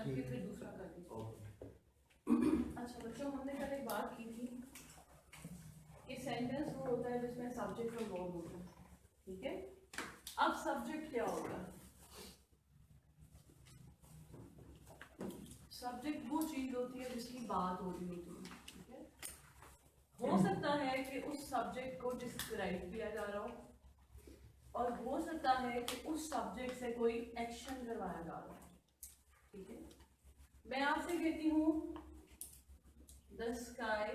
करके फिर दूसरा कर लीजिए। अच्छा बच्चों, हमने कल एक बात की थी कि सेंटेंस वो होता है जिसमें सब्जेक्ट और वर्ब होता है, ठीक है। अब सब्जेक्ट क्या होगा? सब्जेक्ट वो चीज होती है जिसकी बात हो रही होती है, ठीक है। हो सकता है कि उस सब्जेक्ट को डिस्क्राइब किया जा रहा हो, और हो सकता है कि उस सब्जेक्ट से कोई एक्शन करवाया जा रहा है, ठीक है। मैं आपसे कहती हूँ the sky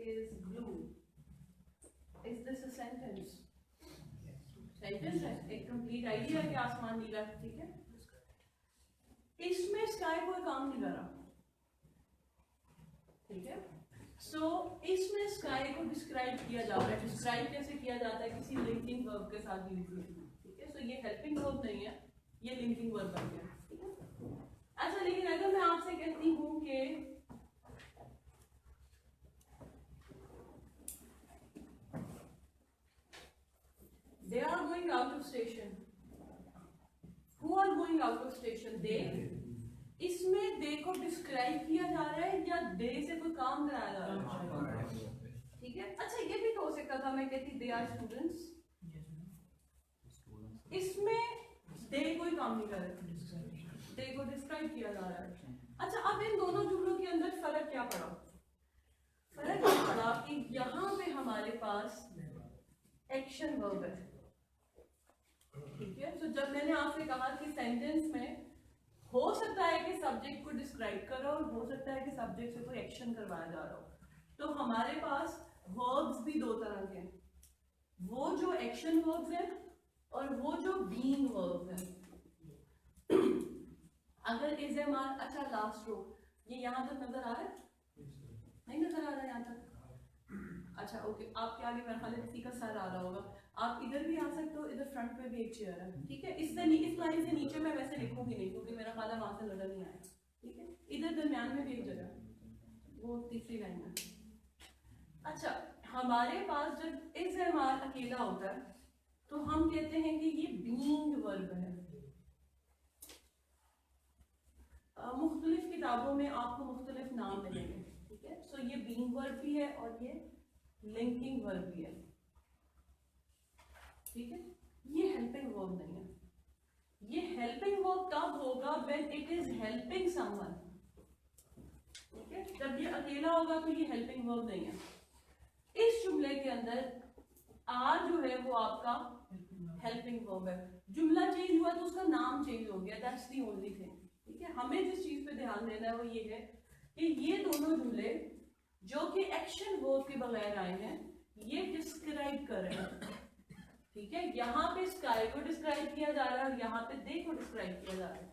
is blue, is this a sentence? Sentence है, एक कंप्लीट आइडिया है कि आसमान नीला है, ठीक है। इसमें स्काई कोई काम नहीं कर रहा, ठीक है। सो इसमें स्काई को डिस्क्राइब किया जा रहा है। डिस्क्राइब कैसे किया जाता है? किसी लिंकिंग वर्ब के साथ यूजुअली, ठीक है। सो ये हेल्पिंग वर्ब नहीं है, ये लिंकिंग वर्ब बन गया, ठीक है। अच्छा, लेकिन अगर मैं आपसे कहती हूं कि they are going out of station, who are going out of station? they, इसमें दे को डिस्क्राइब किया जा रहा है या दे से कोई काम कराया जा रहा है, ठीक है। अच्छा, ये भी तो हो सकता था मैं कहती दे आर स्टूडेंट्स, इसमें दे कोई काम नहीं कर रहा, दे को डिस्क्राइब किया जा रहा है। अच्छा, अब इन दोनों जुमलों के अंदर फर्क क्या पड़ा? फर्क ये पड़ा कि यहाँ पे हमारे पास एक्शन वर्ब है, ठीक है। तो जब मैंने आपसे कहा कि सेंटेंस में हो सकता है कि सब्जेक्ट को डिस्क्राइब करो और हो सकता है कि सब्जेक्ट से कोई एक्शन करवाया जा रहा हो, तो हमारे पास वर्ब्स भी दो तरह के हैं, वो जो एक्शन वर्ब्स हैं और वो जो बीइंग वर्ब्स हैं। अगर इज एम आर, अच्छा लास्ट रो ये यहाँ तक नजर आ रहा है? नहीं नजर आ रहा है यहाँ तक? अच्छा ओके, आपके आगे मेरे ख्याल किसी का सर आ रहा होगा, आप इधर भी आ सकते हो, इधर फ्रंट पे भी एक चेयर है, ठीक है। इस लाइन से नीचे मैं वैसे लिखूंगी नहीं क्योंकि मेरा ख्याल है वहां से नजर नहीं आया, ठीक है। इधर दरम्यान में भी एक जगह, वो तीसरी लाइन में। अच्छा, हमारे पास जब इज एम आर अकेला होता है तो हम कहते हैं कि ये बीइंग वर्ब है। मुख्तलिफ किताबों में आपको मुख्तलिफ नाम मिलेंगे, ठीक है। सो ये बीइंग वर्ब भी है और ये लिंकिंग वर्ब भी है, ठीक है। ये हेल्पिंग वर्ब नहीं है। ये हेल्पिंग वर्ब तब होगा when it is helping someone, ठीक है। जब ये अकेला होगा तो ये हेल्पिंग वर्ब नहीं है। इस जुमले के अंदर आर जो है वो आपका हेल्पिंग वर्ब है। जुमला चेंज हुआ तो उसका नाम चेंज हो गया, दैट्स द ओनली थिंग, ठीक है। हमें जिस चीज पे ध्यान देना है वो ये है कि ये दोनों जुमले जो कि एक्शन वर्ब के बगैर आए हैं ये डिस्क्राइब कर रहे हैं, ठीक है। यहाँ पे स्काई को डिस्क्राइब किया जा रहा है और यहाँ पे दे को डिस्क्राइब किया जा रहा है,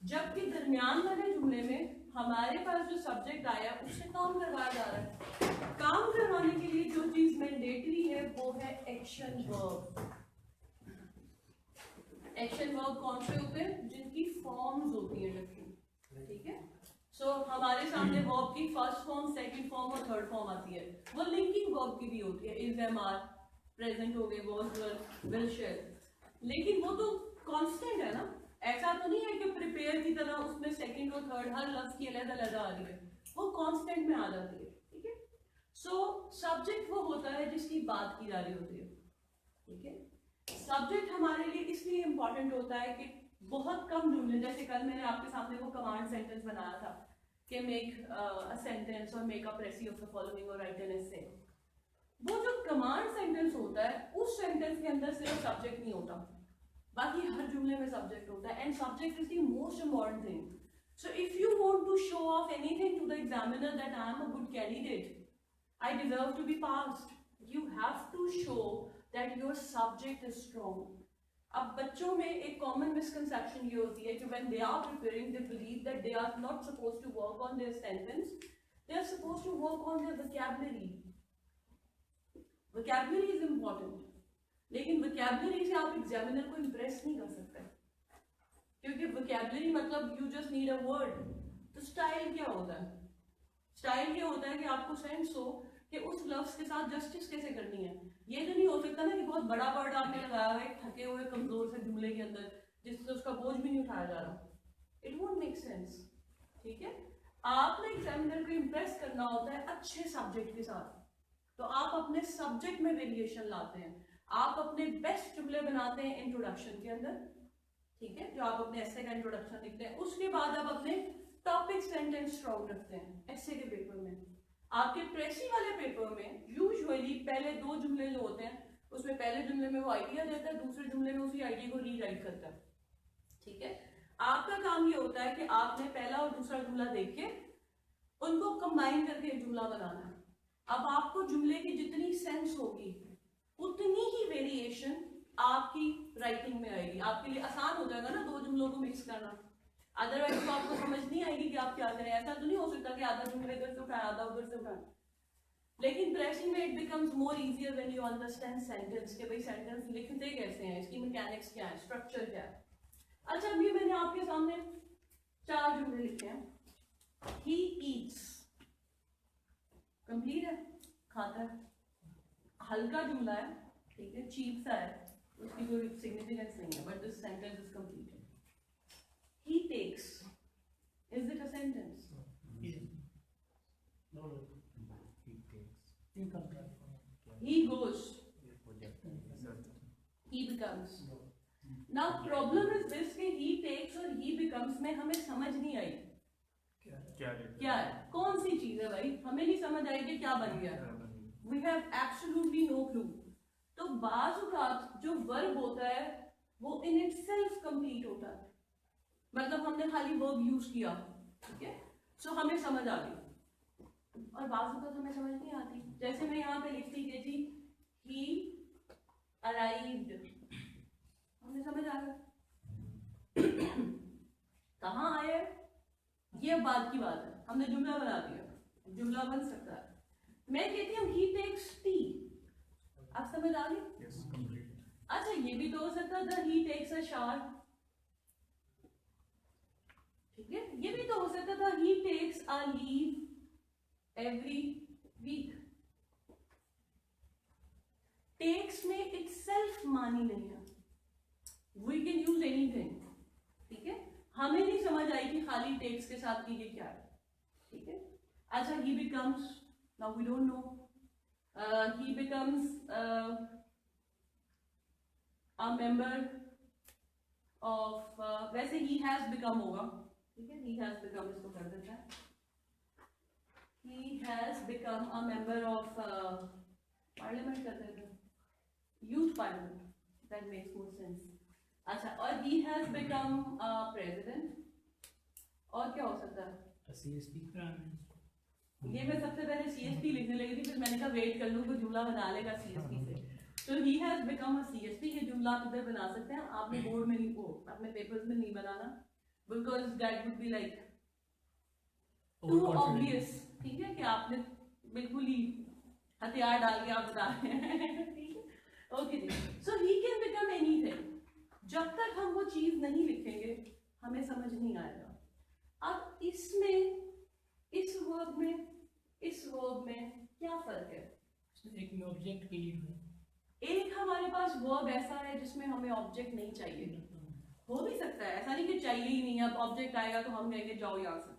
जबकि दरमियान वाले जुमले में हमारे पास जो सब्जेक्ट आया उससे काम करवाया जा रहा है। काम करवाने के लिए जो चीज मैंडेटरी है वो है एक्शन वर्ब। एक्शन वर्ब कौन से होते हैं? जिनकी फॉर्म्स होती है डिफरेंट, ठीक है। सो हमारे सामने वर्ब की फर्स्ट फॉर्म, सेकंड फॉर्म और थर्ड फॉर्म आती है। वो लिंकिंग वर्ब की भी होती है, इज, एम, आर, प्रेजेंट हो गए, वाज, वर, विल, शेल, लेकिन वो तो कांस्टेंट है ना। ऐसा तो नहीं है कि प्रिपेयर की तरह उसमें सेकंड और थर्ड हर लफ्ज की अलग-अलग आ रही है, वो कांस्टेंट में आ जाती है, ठीक है। सो सब्जेक्ट वो होता है जिसकी बात की जा रही होती है, ठीक है। सब्जेक्ट हमारे लिए इसलिए इंपॉर्टेंट होता है कि बहुत कम जुमले, जैसे कल मैंने आपके सामने वो कमांड सेंटेंस बनाया था कि मेक अ सेंटेंस और make a precis of the following और राइट एन एसे। वो जो कमांड सेंटेंस होता है उस सेंटेंस के अंदर सिर्फ सब्जेक्ट नहीं होता, बाकी हर जुमले में सब्जेक्ट होता है, and subject is the most important thing. So if you want to show off anything to the examiner that I am a good candidate, I deserve to be passed, you have to show that your subject is strong. अब बच्चों में एक common misconception ये होती है कि when they are preparing they believe that they are not supposed to work on their sentence, they are supposed to work on their vocabulary. Vocabulary is important, लेकिन vocabulary से आप एग्जामिनर को Impress नहीं कर सकते, क्योंकि वोकैबुलरी मतलब you just need a word. तो स्टाइल क्या होता है? स्टाइल ये होता है कि आपको सेंस हो कि उस लफ्ज के साथ जस्टिस कैसे करनी है। ये तो नहीं हो सकता ना कि बहुत बड़ा वर्ड आपने लगाया हुआ है थके हुए कमजोर से जुमले के अंदर जिससे उसका बोझ भी नहीं उठाया जा रहा, इट वोंट मेक सेंस। ठीक है, आपने एग्जामिनर को इम्प्रेस करना होता है अच्छे सब्जेक्ट के साथ, तो आप अपने सब्जेक्ट में वेरिएशन लाते हैं, आप अपने बेस्ट जुमले बनाते हैं इंट्रोडक्शन के अंदर, ठीक है, जो आप अपने एसे का इंट्रोडक्शन लिखते हैं, उसके बाद आप अपने टॉपिक सेंटेंस स्ट्रॉन्ग रखते हैं एसे के पेपर में। आपके प्रेसी वाले पेपर में यूजुअली पहले 2 जुमले जो होते हैं, उसमें पहले जुमले में वो आइडिया देता है, दूसरे जुमले में उसी आइडिया को रीराइट करता है। ठीक है, आपका काम ये होता है कि आपने पहला और दूसरा जुमला देख के उनको कंबाइन करके एक जुमला बनाना है। अब आपको जुमले की जितनी सेंस होगी उतनी ही वेरिएशन आपकी राइटिंग में आएगी, आपके लिए आसान हो जाएगा ना 2 जुमलों को मिक्स करना। अदरवाइज तो आपको समझ नहीं आएगी कि आप क्या करें। ऐसा तो नहीं हो सकता कि आधा जुमले इधर से उठाए आधा उधर से उठाए। लेकिन प्रेसिंग में it becomes more easier when you understand sentence, के भाई सेंटेंस लिखते कैसे हैं, इसकी मैकेनिक्स क्या है, स्ट्रक्चर क्या है। अच्छा, अभी मैंने आपके सामने 4 जुमले लिखे हैं। ही ईट्स, कंप्लीट है, खाता है, हल्का जुमला है, ठीक है, चीप सा है, उसकी कोई सिग्निफिकेंस नहीं है, but this sentence is complete. He takes, is it a sentence? No. He takes. He goes. He becomes. Now problem is this कि he takes और he becomes में हमें समझ नहीं आई क्या है, कौन सी चीज है भाई, हमें नहीं समझ आई कि क्या बन गया। We have absolutely no clue। तो बाज़ औक़ात जो वर्ब होता है वो in itself complete होता है, मतलब हमने खाली वर्ब यूज किया, ठीक है, सो हमें समझ आ गई। और बाज़ औक़ात हमें समझ नहीं आती, जैसे मैं यहाँ पे लिखती कि जी he arrived, हमें समझ आ गया कहाँ आए, ये बात की बात है, हमने जुमला बना दिया, जुमला बन सकता है। मैं कहती हूँ he takes tea, आप समझ आ गई? Yes, complete. अच्छा, ये भी तो हो सकता था he takes a shower, ठीक है, ये भी तो हो सकता था he takes a leave every week। takes में itself मानी नहीं है, we can use anything, ठीक है, हमें नहीं समझ आई कि खाली takes के साथ की ये क्या है, ठीक है। अच्छा, he becomes, now we don't know, he becomes a member of, वैसे he has become होगा, ठीक है, he has become इसको कर देता है, he has become a member of parliament कर देते हैं, youth parliament, that makes more sense। अच्छा, और he has become a president, और क्या हो सकता है, CSP ये मैं सबसे पहले CSP लिखने लगी थी, फिर मैंने कहा वेट कर लूँ, कोई जुमला बना लेगा CSP से। तो he has become a CSP, ये जुमला आप इधर बना सकते हैं, आपने बोर्ड में नहीं, वो अपने पेपर्स में नहीं बनाना, because that would be like too obvious, ठीक है, कि आपने बिल्कुल ही हथियार डाल के आप बता रहे हैं, ठीक है, okay ji. So he can become anything, जब तक हम वो चीज नहीं लिखेंगे हमें समझ नहीं आएगा। अब इसमें, इस वर्ब में, इस वर्ब में क्या फर्क है? एक में ऑब्जेक्ट के लिए, एक हमारे पास वर्ब ऐसा है जिसमें हमें ऑब्जेक्ट नहीं चाहिए, हो भी सकता है, ऐसा नहीं कि चाहिए ही नहीं है, अब ऑब्जेक्ट आएगा तो हम कहेंगे जाओ यहाँ से,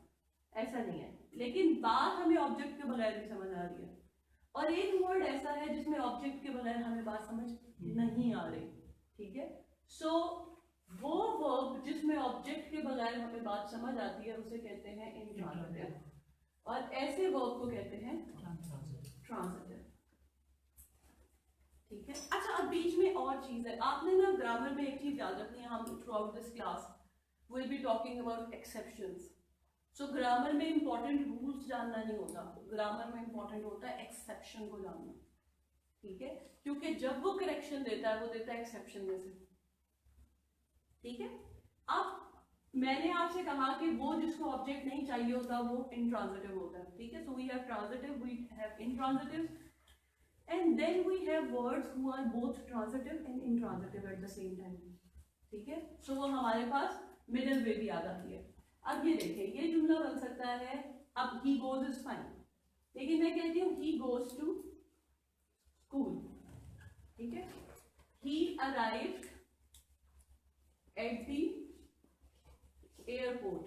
ऐसा नहीं है, लेकिन बात हमें ऑब्जेक्ट के बगैर भी समझ आ रही है। और एक वर्ड ऐसा है जिसमें ऑब्जेक्ट के बगैर हमें बात समझ नहीं आ रही, ठीक है। सो वो वर्ब जिसमें ऑब्जेक्ट के बगैर हमें बात समझ आती है उसे कहते हैं इंट्रांजिटिव, और ऐसे वर्ब को कहते हैं ट्रांजिटिव, ठीक है। अच्छा, अब बीच में और चीज है, आपने ना ग्रामर में एक चीज याद रखनी है, हम through out this class will be talking about exceptions. So grammar में इंपॉर्टेंट रूल्स जानना नहीं होता, ग्रामर में इंपॉर्टेंट होता है एक्सेप्शन को जानना, ठीक है, क्योंकि जब वो करेक्शन देता है वो देता है एक्सेप्शन में से, ठीक है। अब मैंने आपसे कहा कि वो जिसको ऑब्जेक्ट नहीं चाहिए होता वो इंट्रांजिटिव होता है, ठीक है। So we have transitive, we have intransitive, and then we have words who are both transitive and intransitive at the same time, ठीक है। सो वो हमारे पास मिडिल वे भी आ जाती है। अब ये देखिए, ये जुमला बन सकता है, अब he goes is fine, लेकिन मैं कहती हूँ he goes to school, ठीक है, he arrived at the airport.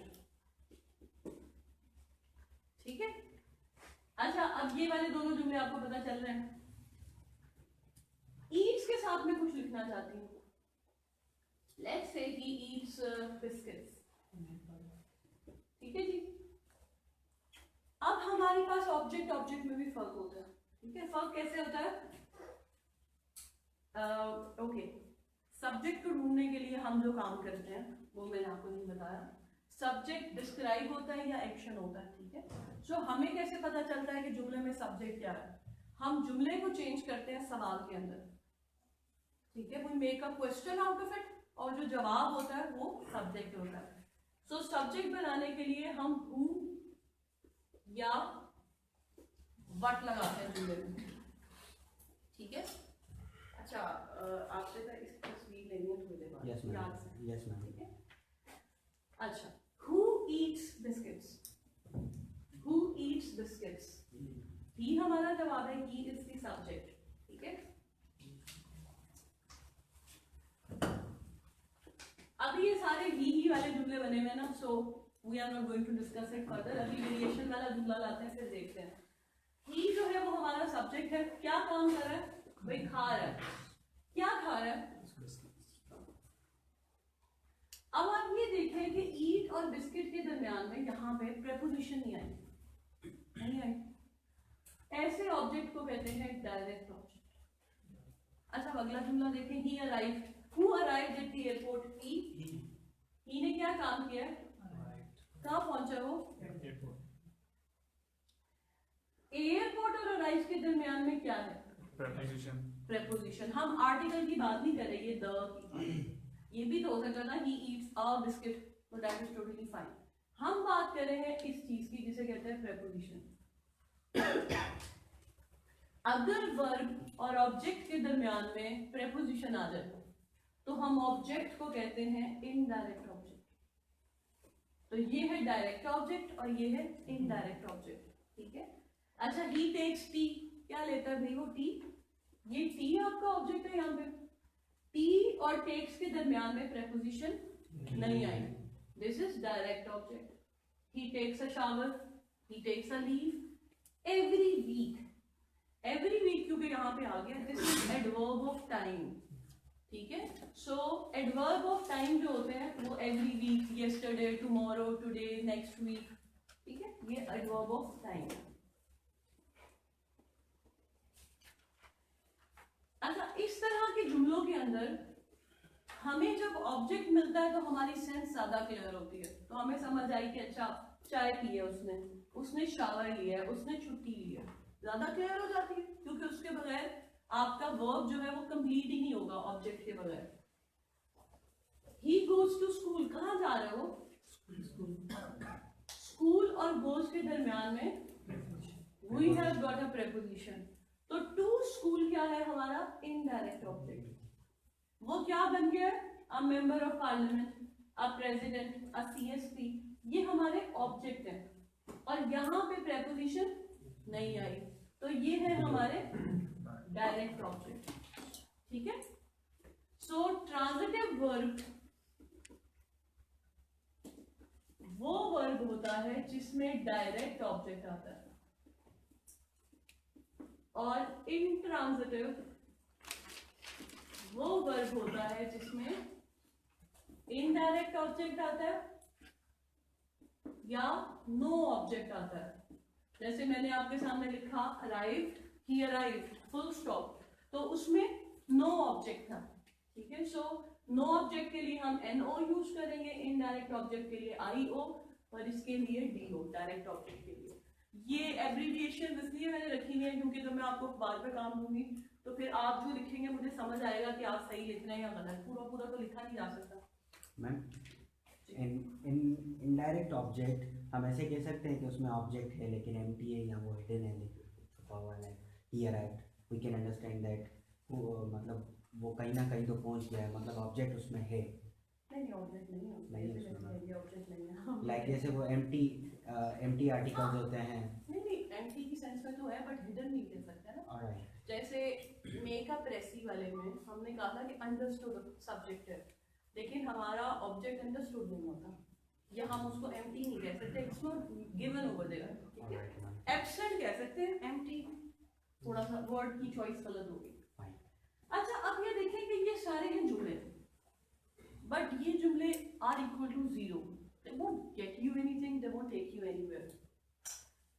ठीक है, अच्छा अब ये वाले दोनों जुमले आपको पता चल रहे हैं। ईट्स के साथ में कुछ लिखना चाहती हूँ। Let's say he eats biscuits. ठीक है जी। अब हमारे पास ऑब्जेक्ट ऑब्जेक्ट में भी फर्क होता है। ठीक है, फर्क कैसे होता है? ओके, सब्जेक्ट को ढूंढने के लिए हम जो काम करते हैं वो मैंने आपको नहीं बताया। सब्जेक्ट डिस्क्राइब होता है या एक्शन होता है। ठीक है, सो हमें कैसे पता चलता है कि जुमले में सब्जेक्ट क्या है? हम जुमले को चेंज करते हैं सवाल के अंदर। ठीक है, we make a question out of it और जो जवाब होता है वो सब्जेक्ट होता है। सो सब्जेक्ट बनाने के लिए हम हु या व्हाट लगाते हैं जुमले में। ठीक है, अच्छा आपसे तो इस तस्वीर लेनी है थोड़ी देर बाद। Yes ma'am, yes ma'am. ठीक है, अच्छा, who eats biscuits? Who eats biscuits? He हमारा जवाब है, ही इज द सब्जेक्ट। ठीक है, अभी ये सारे ही वाले जुमले बने हुए हैं ना, so we are not going to discuss it further. अभी वेरिएशन वाला जुमला लाते हैं, फिर देखते हैं। ही जो है वो हमारा सब्जेक्ट है। क्या काम कर रहा है भाई? खा रहा है। क्या खा रहा है? अब आप ये देखें कि ईट और बिस्किट के दरमियान में यहाँ पे प्रेपोजिशन नहीं आई, नहीं आई। ऐसे ऑब्जेक्ट को कहते हैं डायरेक्ट ऑब्जेक्ट। अच्छा, अगला जुमला देखें। He arrived. Who arrived at the airport? He ने क्या काम किया? कहाँ पहुंचा वो? एयरपोर्ट और अराइव के दरमियान में क्या है? preposition। प्रेपोजिशन। हम आर्टिकल की बात नहीं कर रहे, ये द की। ये भी तो हो सकता था he eats a biscuit, but that is totally fine. हम बात कर रहे हैं इस चीज की जिसे कहते हैं प्रेपोजिशन। अगर वर्ब और ऑब्जेक्ट के दरमियान में प्रेपोजिशन आ जाए तो हम ऑब्जेक्ट को कहते हैं इनडायरेक्ट ऑब्जेक्ट। तो ये है डायरेक्ट ऑब्जेक्ट और ये है इनडायरेक्ट ऑब्जेक्ट। ठीक है, अच्छा, ही टेक्स टी। क्या लेता है भाई वो? टी। ये टी आपका ऑब्जेक्ट है। यहाँ पे टी और टेक्स के दरमियान में प्रेपोजिशन नहीं आई। This is direct object. He takes a shower, he takes a leave every week. Every week क्योंकि यहाँ पे आ गया, this is adverb of time. ठीक है, सो एडवर्ब ऑफ टाइम जो होते हैं वो every week, yesterday, tomorrow, today, next week. ठीक है, ये एडवर्ब ऑफ टाइम। अच्छा, इस तरह के जुमलों के अंदर हमें जब ऑब्जेक्ट मिलता है तो हमारी सेंस ज्यादा क्लियर होती है। तो हमें समझ आई कि अच्छा चाय पी है उसने, उसने शावर लिया है, उसने छुट्टी ली है, ज्यादा क्लियर हो जाती है। क्योंकि उसके बगैर आपका वर्ब जो है वो कंप्लीट ही नहीं होगा ऑब्जेक्ट के बगैर। He goes to school. कहाँ जा रहे हो? स्कूल और गोज के दरमियान में we have got a preposition. तो टू स्कूल क्या है हमारा? Indirect object. वो क्या बन गया? A member of parliament, a president, a CSP. ये हमारे ऑब्जेक्ट हैं और यहाँ पे प्रेपोजिशन नहीं आई, तो ये है हमारे डायरेक्ट ऑब्जेक्ट। ठीक है, सो ट्रांजिटिव वर्ब वो वर्ब होता है जिसमें डायरेक्ट ऑब्जेक्ट आता है, और इंट्रांजिटिव वो वर्ब होता है जिसमें इनडायरेक्ट ऑब्जेक्ट आता है या नो ऑब्जेक्ट आता है। जैसे मैंने आपके सामने लिखा अराइव्ड, ही अराइव्ड, फुल स्टॉप, तो उसमें नो ऑब्जेक्ट था। ठीक है, सो नो ऑब्जेक्ट के लिए हम NO यूज करेंगे, इनडायरेक्ट ऑब्जेक्ट के लिए IO, और इसके लिए DO, डायरेक्ट ऑब्जेक्ट के लिए। ये एब्रीविएशन इसलिए मैंने रखी हुई है क्योंकि जब मैं आपको बाद में काम दूंगी तो फिर आप जो लिखेंगे मुझे समझ आएगा कि आप सही लिख रहे हैं या गलत। पूरा पूरा तो लिखा नहीं जा सकता। मैम, इनडायरेक्ट ऑब्जेक्ट हम ऐसे कह सकते हैं कि उसमें ऑब्जेक्ट है लेकिन एम्प्टी है या वो हिडन है, छुपा हुआ है। He arrived, we can understand that मतलब वो कहीं ना कहीं तो पहुंच गया है, मतलब ऑब्जेक्ट उसमें है। नहीं, ऑब्जेक्ट नहीं है, नहीं है उसमें। ये ऑब्जेक्ट नहीं है। लाइक जैसे वो एम्प्टी आर्टिकल्स होते हैं। नहीं, एम्प्टी की सेंस में तो है बट हिडन नहीं कह सकते ना। ऑलराइट, जैसे मेकअप रेसी वाले में हमने कहा था कि अंडरस्टूड सब्जेक्ट है, लेकिन हमारा ऑब्जेक्ट अंडरस्टूड नहीं होता। या हम उसको एम्प्टी नहीं कह सकते, it's not given over there, ठीक है। Alright, ma'am. एब्सेंट कह सकते हैं, एम्प्टी थोड़ा सा वर्ड की चॉइस गलत होगी। Fine. अच्छा, अब ये देखें कि ये सारे हैं जुमले, बट ये जुमले are equal to zero, they won't get you anything, they won't take you anywhere.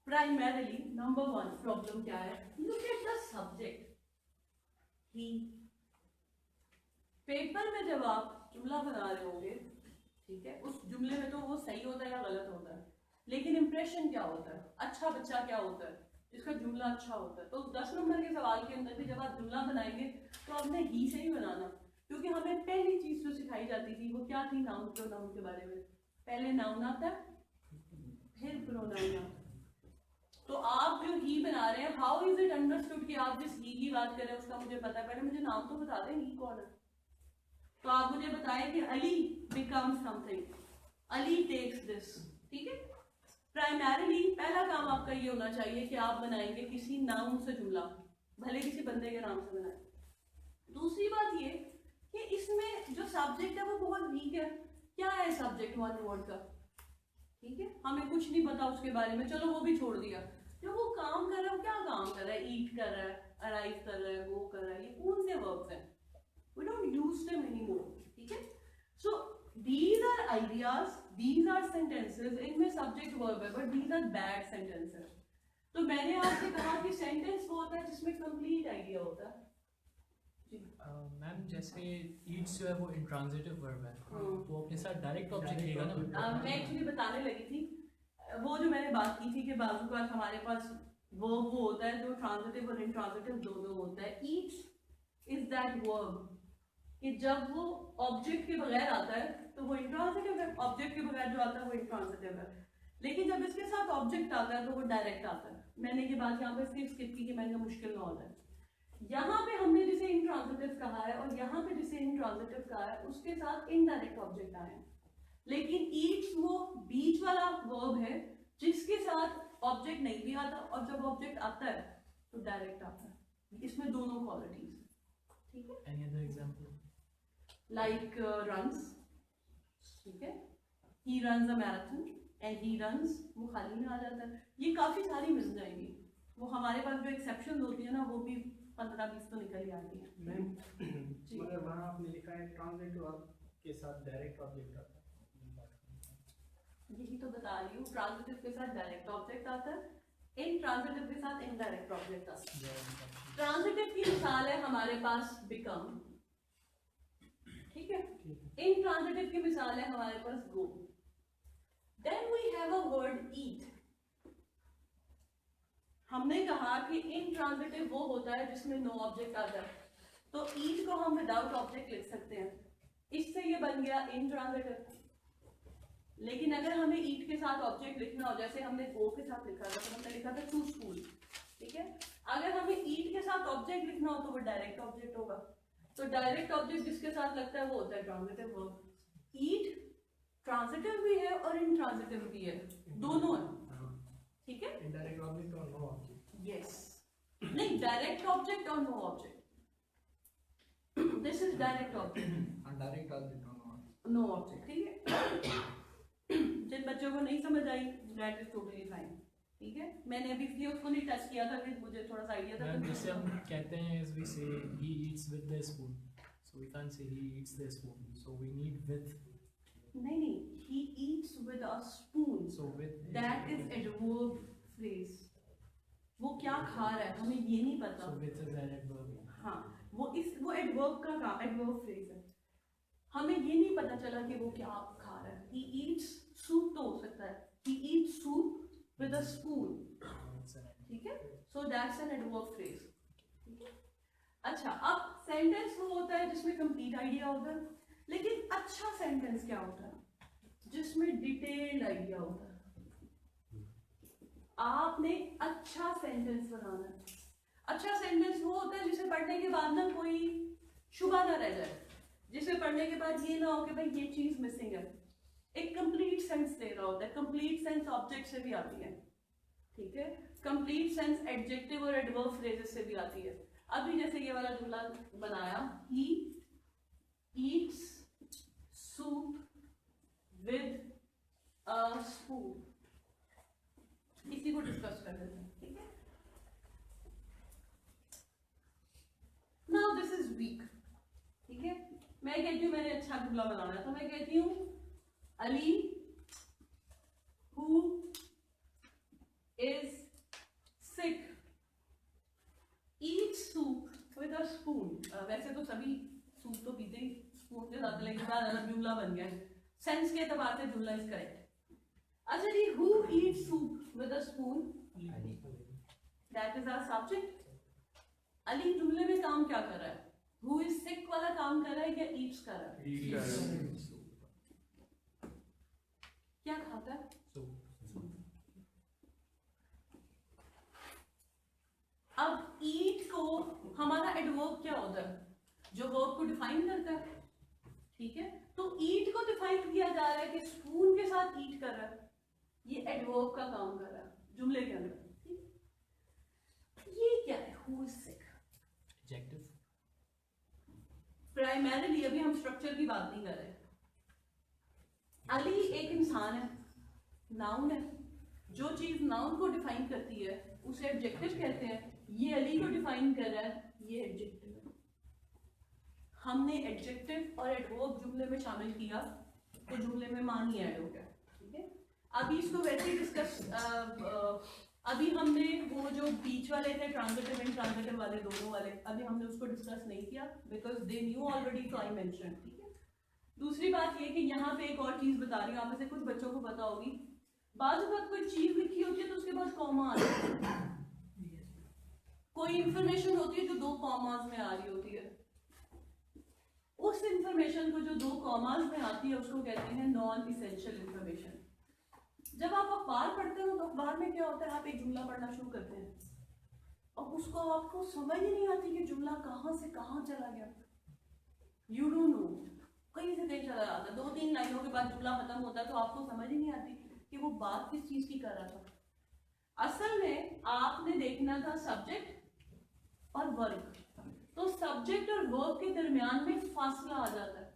Primarily number one problem क्या है, लुक एट द सब्जेक्ट ही। पेपर में जब आप जुमला बना रहे होंगे, ठीक है, उस जुमले में तो वो सही होता है या गलत होता है, लेकिन इंप्रेशन क्या होता है, अच्छा बच्चा क्या होता है, जिसका जुमला अच्छा होता है। तो 10 नंबर के सवाल के अंदर भी जब आप जुमला बनाएंगे तो आपने ही से ही बनाना, क्योंकि हमें पहली चीज जो सिखाई जाती थी वो क्या थी, नाउन प्रोनाउन के बारे में। पहले नाउन आता है, फिर प्रोनाउन आता है। तो आप जो ही बना रहे हैं, हाउ इज इट अंडरस्टूड कि आप जिस ही की बात कर रहे हैं उसका मुझे पता है, पहले मुझे नाम तो बता दें ही कौन है। तो आप मुझे बताएं कि Ali becomes something, Ali takes this, ठीक है। प्राइमरीली पहला काम आपका ये होना चाहिए कि आप बनाएंगे किसी नाउन से जुमला, भले किसी बंदे के नाम से बनाए। दूसरी बात ये कि इसमें जो सब्जेक्ट है वो बहुत वीक है। क्या है सब्जेक्ट वन वर्ड का, ठीक है, हमें कुछ नहीं पता उसके बारे में, चलो वो भी छोड़ दिया। जो वो काम कर रहा है वो क्या काम कर रहा है, ईट कर रहा है, अराइव कर रहा है, गो कर रहा है, ये कौन से वर्ब्स हैं, we don't use them anymore, ठीक है। so these are ideas, these are sentences, इनमें subject verb है, but these are bad sentences। तो मैंने आपसे कहा कि sentence वो होता है जिसमें complete idea होता है। मैम जैसे ईट्स जो है वो इंट्रांजिटिव वर्ब है, तो अपने साथ डायरेक्ट ऑब्जेक्ट लेगा ना। मैं एक्चुअली बताने लगी थी, वो जो मैंने बात की थी कि बाजू का हमारे पास वो होता है जो ट्रांजिटिव और इंट्रांजिटिव दोनों होता है। ईट्स इज दैट वर्ब कि जब वो ऑब्जेक्ट के बगैर आता है तो वो इंट्रांजिटिव है, ऑब्जेक्ट के बगैर जो आता है वो इंट्रांजिटिव है, लेकिन जब इसके साथ ऑब्जेक्ट आता है तो वो डायरेक्ट आता है। मैंने ये बात यहाँ पे इसलिए स्किप की कि मैंने मुश्किल ना होता है। यहाँ पे हमने जिसे इंट्रांजिटिव कहा है और यहाँ पे जिसे इंट्रांजिटिव कहा है उसके साथ इनडायरेक्ट ऑब्जेक्ट आए हैं, लेकिन ईट्स वो बीच वाला वर्ब है जिसके साथ ऑब्जेक्ट नहीं भी आता और जब ऑब्जेक्ट आता है तो डायरेक्ट आता है। इसमें दोनों क्वालिटीज, ठीक है। Any other example like runs, ठीक है, he runs a marathon and he runs, वो खाली में आ जाता है। ये काफी सारी मिल जाएंगी, वो हमारे पास जो एक्सेप्शन होती है ना वो भी 15-20 तो निकल ही आती है। मैम मगर वहाँ आपने लिखा है ट्रांजिटिव वर्ब के साथ डायरेक्ट ऑब्जेक्ट आता है, यही तो बता रही हूँ, ट्रांजिटिव के साथ डायरेक्ट ऑब्जेक्ट आता है, इंट्रांजिटिव के साथ इनडायरेक्ट ऑब्जेक्ट आता है। ट्रांजिटिव की मिसाल है हमारे पास बिकम, ठीक है, इंट्रांजिटिव की मिसाल है हमारे पास go. Then we have a word eat. हमने कहा कि इंट्रांजिटिव वो होता है जिसमें नो ऑब्जेक्ट आता है, तो ईट को हम विदाउट ऑब्जेक्ट लिख सकते हैं, इससे ये बन गया इंट्रांजिटिव। लेकिन अगर हमें ईट के साथ ऑब्जेक्ट लिखना हो, जैसे हमने गो के साथ लिखा था, तो हमने लिखा था टू स्कूल, ठीक है, अगर हमें ईट के साथ ऑब्जेक्ट लिखना हो तो वो डायरेक्ट ऑब्जेक्ट होगा। तो डायरेक्ट ऑब्जेक्ट जिसके साथ लगता है वो होता है ट्रांजिटिव वर्ब। ईट ट्रांजिटिव भी है और इंट्रांजिटिव भी है, दोनों है, ठीक है। इनडायरेक्ट ऑब्जेक्ट और नो ऑब्जेक्ट, यस, नहीं, डायरेक्ट ऑब्जेक्ट और no object, this is direct object, indirect object और नो ऑब्जेक्ट, ठीक है। जिन बच्चों को नहीं समझ आई दैट इज टोटली फाइन, ठीक है। मैंने अभी इसलिए उसको नहीं टच किया था कि मुझे थोड़ा सा आइडिया था। मैम जैसे हम कहते हैं as we say he eats with the spoon, so we can't say he eats the spoon, so we need with, नहीं, he eats with a spoon, so with that is adverb phrase। वो क्या खा रहा है हमें ये नहीं पता, so with is an adverb। हाँ, वो एडवर्ब का काम, एडवर्ब फ्रेज है, हमें ये नहीं पता चला कि वो क्या खा रहा है। he eats soup तो हो सकता है, he eats soup with a spoon, ठीक है, so that's an adverb phrase, ठीक है। अच्छा, अब सेंटेंस वो होता है जिसमें कंप्लीट आइडिया होता है, लेकिन अच्छा सेंटेंस क्या होता है जिसमें डिटेल्ड आइडिया होता है। आपने अच्छा सेंटेंस बनाना है। अच्छा सेंटेंस वो होता है जिसे पढ़ने के बाद ना कोई शुबा ना रह जाए, जिसे पढ़ने के बाद ये ना हो कि भाई ये चीज मिसिंग है। एक कंप्लीट सेंस दे रहा होता है। कंप्लीट सेंस ऑब्जेक्ट से भी आती है, ठीक है। कंप्लीट सेंस एडजेक्टिव और एडवर्ब फ्रेजेस से भी आती है। अभी जैसे ये वाला जुमला बनाया, he eats soup with spoon, इसी को डिस्कस कर लेते हैं, ठीक है। नाउ दिस इज वीक, ठीक है। मैं कहती हूँ मैंने अच्छा जुमला बनाना है, तो मैं कहती हूँ Ali who is sick eat soup with a spoon. वैसे तो सभी सूप तो पीते ही स्पून के साथ, लेकिन बाद अलग जुमला बन गया है, सेंस के एतबार से जुमला इज करेक्ट। अच्छा जी, who eat soup with a spoon, that is our subject. Ali जुमले में काम क्या कर रहा है? हु इज सिक वाला काम कर रहा है या ईट्स कर रहा है? क्या खाता है? अब ईट को हमारा एडवर्ब क्या होता है? जो वर्ब को डिफाइन करता है, ठीक है। तो ईट को डिफाइन किया जा रहा है कि स्पून के साथ ईट कर रहा है, ये एडवर्ब का काम कर रहा है जुमले के अंदर, ठीक। ये क्या है? Who is sick, adjective. Primarily अभी हम स्ट्रक्चर की बात नहीं कर रहे। अली एक इंसान है, नाउन है। जो चीज नाउन को डिफाइन करती है उसे एडजेक्टिव कहते हैं। ये अली को डिफाइन कर रहा है, ये एडजेक्टिव है। हमने एडजेक्टिव और एडवर्ब जुमले में शामिल किया तो जुमले में मान ही ऐड हो गया, ठीक है। अभी इसको वैसे डिस्कस, अभी हमने वो जो बीच वाले थे, ट्रांजिटिव एंड ट्रांजिटिव वाले दोनों वाले, अभी हमने उसको डिस्कस नहीं किया because they knew already, so I mention, ठीक है। दूसरी बात ये कि यहाँ पे एक और चीज बता रही हूँ, आप में से कुछ बच्चों को पता होगी, बाजू बात कोई चीज लिखी होती है तो उसके बाद कॉमा आता है, कोई इंफॉर्मेशन होती है जो दो कॉमास में आ रही होती है, उस इंफॉर्मेशन को जो दो कॉमास में आती है उसको कहते हैं नॉन इसेंशियल इंफॉर्मेशन। जब आप अखबार पढ़ते हो तो अखबार में क्या होता है, आप एक जुमला पढ़ना शुरू करते हैं और उसको आपको समझ ही नहीं आती कि जुमला कहाँ से कहाँ चला गया, यू डोंट नो, कहीं से कहीं चला जाता है। 2-3 लाइनों के बाद जुमला खत्म होता है तो आपको समझ ही नहीं आती कि वो बात किस चीज की कर रहा था। असल में आपने देखना था सब्जेक्ट और वर्ब, तो सब्जेक्ट और वर्ब के दरमियान में फासला आ जाता है,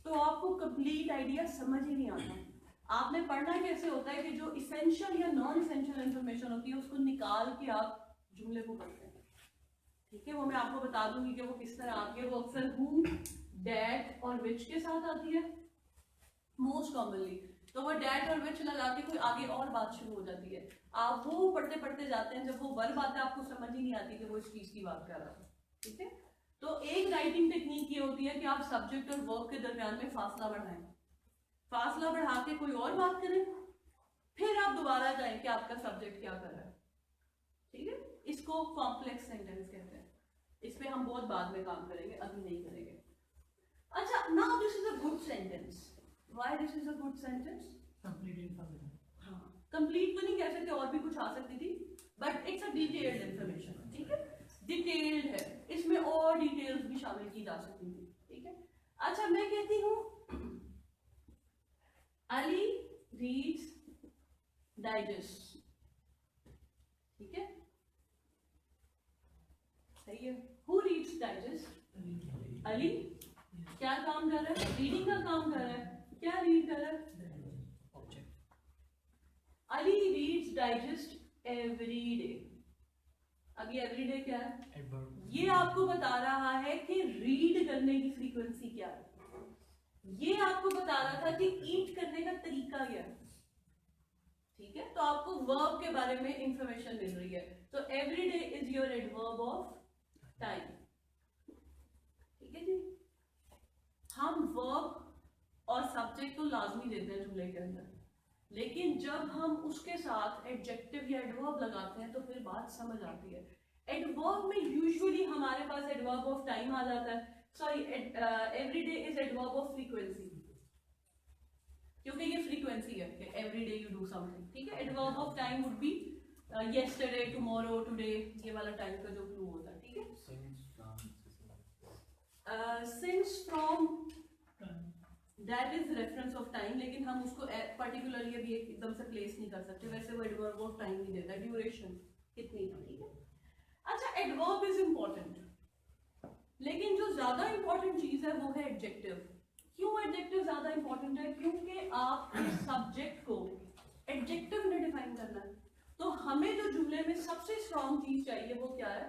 तो आपको कंप्लीट आइडिया समझ ही नहीं आता। आपने पढ़ना कैसे होता है कि जो इसेंशियल या नॉन इसेंशियल इंफॉर्मेशन होती है उसको निकाल के आप जुमले को पढ़ते हैं, ठीक है। वो मैं आपको बता दूंगी कि वो किस तरह आती है। वो अक्सर हु, डैट और विच के साथ आती है मोस्ट कॉमनली, तो वो डैट और विच लगा के कोई आगे और बात शुरू हो जाती है। आप वो पढ़ते पढ़ते जाते हैं, जब वो वर्ब आता है आपको समझ ही नहीं आती कि वो इस चीज की बात कर रहा है, ठीक है। तो एक राइटिंग टेक्निक ये होती है कि आप सब्जेक्ट और वर्ब के दरमियान में फासला बढ़ाएं, फासला बढ़ा के कोई और बात करें, फिर आप दोबारा जाएं कि आपका सब्जेक्ट क्या कर रहा है, ठीक है। इसको कॉम्प्लेक्स सेंटेंस कहते हैं। इस पे हम बहुत बाद में काम करेंगे, अभी नहीं करेंगे। अच्छा, now this is a good sentence. Why this is a good sentence? Complete information. हाँ, कंप्लीट तो नहीं कह सकते, और भी कुछ आ सकती थी, but it's a detailed information, ठीक है। डिटेल्ड है, इसमें और डिटेल्स भी शामिल की जा सकती थी, ठीक है। अच्छा, मैं कहती हूँ अली रीड्स डाइजेस्ट, ठीक है, सही है। Who reads digest? अली। क्या काम कर रहा है? रीडिंग का काम कर रहा है। क्या रीड कर रहा है? Object. Ali reads digest every day. अब ये एवरी डे क्या है? एडवर्ब। ये आपको बता रहा है कि रीड करने की फ्रीक्वेंसी क्या है। ये आपको बता रहा था कि ईट करने का तरीका क्या है, ठीक है। तो आपको वर्ब के बारे में इंफॉर्मेशन मिल रही है। तो every day is your adverb of time, ठीक है जी। हम वर्ब और सब्जेक्ट तो लाजमी देते हैं जुमले के अंदर, लेकिन जब हम उसके साथ एडजेक्टिव या एडवर्ब लगाते हैं तो फिर बात समझ आती है। एडवर्ब में यूजुअली हमारे पास एडवर्ब ऑफ टाइम आ जाता है, sorry every day is adverb of frequency, क्योंकि ये फ्रीक्वेंसी है कि every day you do something, ठीक है। Adverb of time would be yesterday, tomorrow, today, ये वाला टाइम का जो क्लू होता है, ठीक है। Since from that is reference of time, लेकिन हम उसको पर्टिकुलरली अभी एकदम से प्लेस नहीं कर सकते, वैसे वो एडवर्ब ऑफ टाइम ही देता है, ड्यूरेशन कितनी थी, ठीक है। अच्छा, एडवर्ब इज इंपॉर्टेंट, लेकिन जो ज्यादा इंपॉर्टेंट चीज है वो है एडजेक्टिव। क्यों एडजेक्टिव ज्यादा इंपॉर्टेंट है? क्योंकि आप सब्जेक्ट को एडजेक्टिव ने डिफाइन करना है, तो हमें जो जुमले में सबसे स्ट्रॉन्ग चीज चाहिए वो क्या है?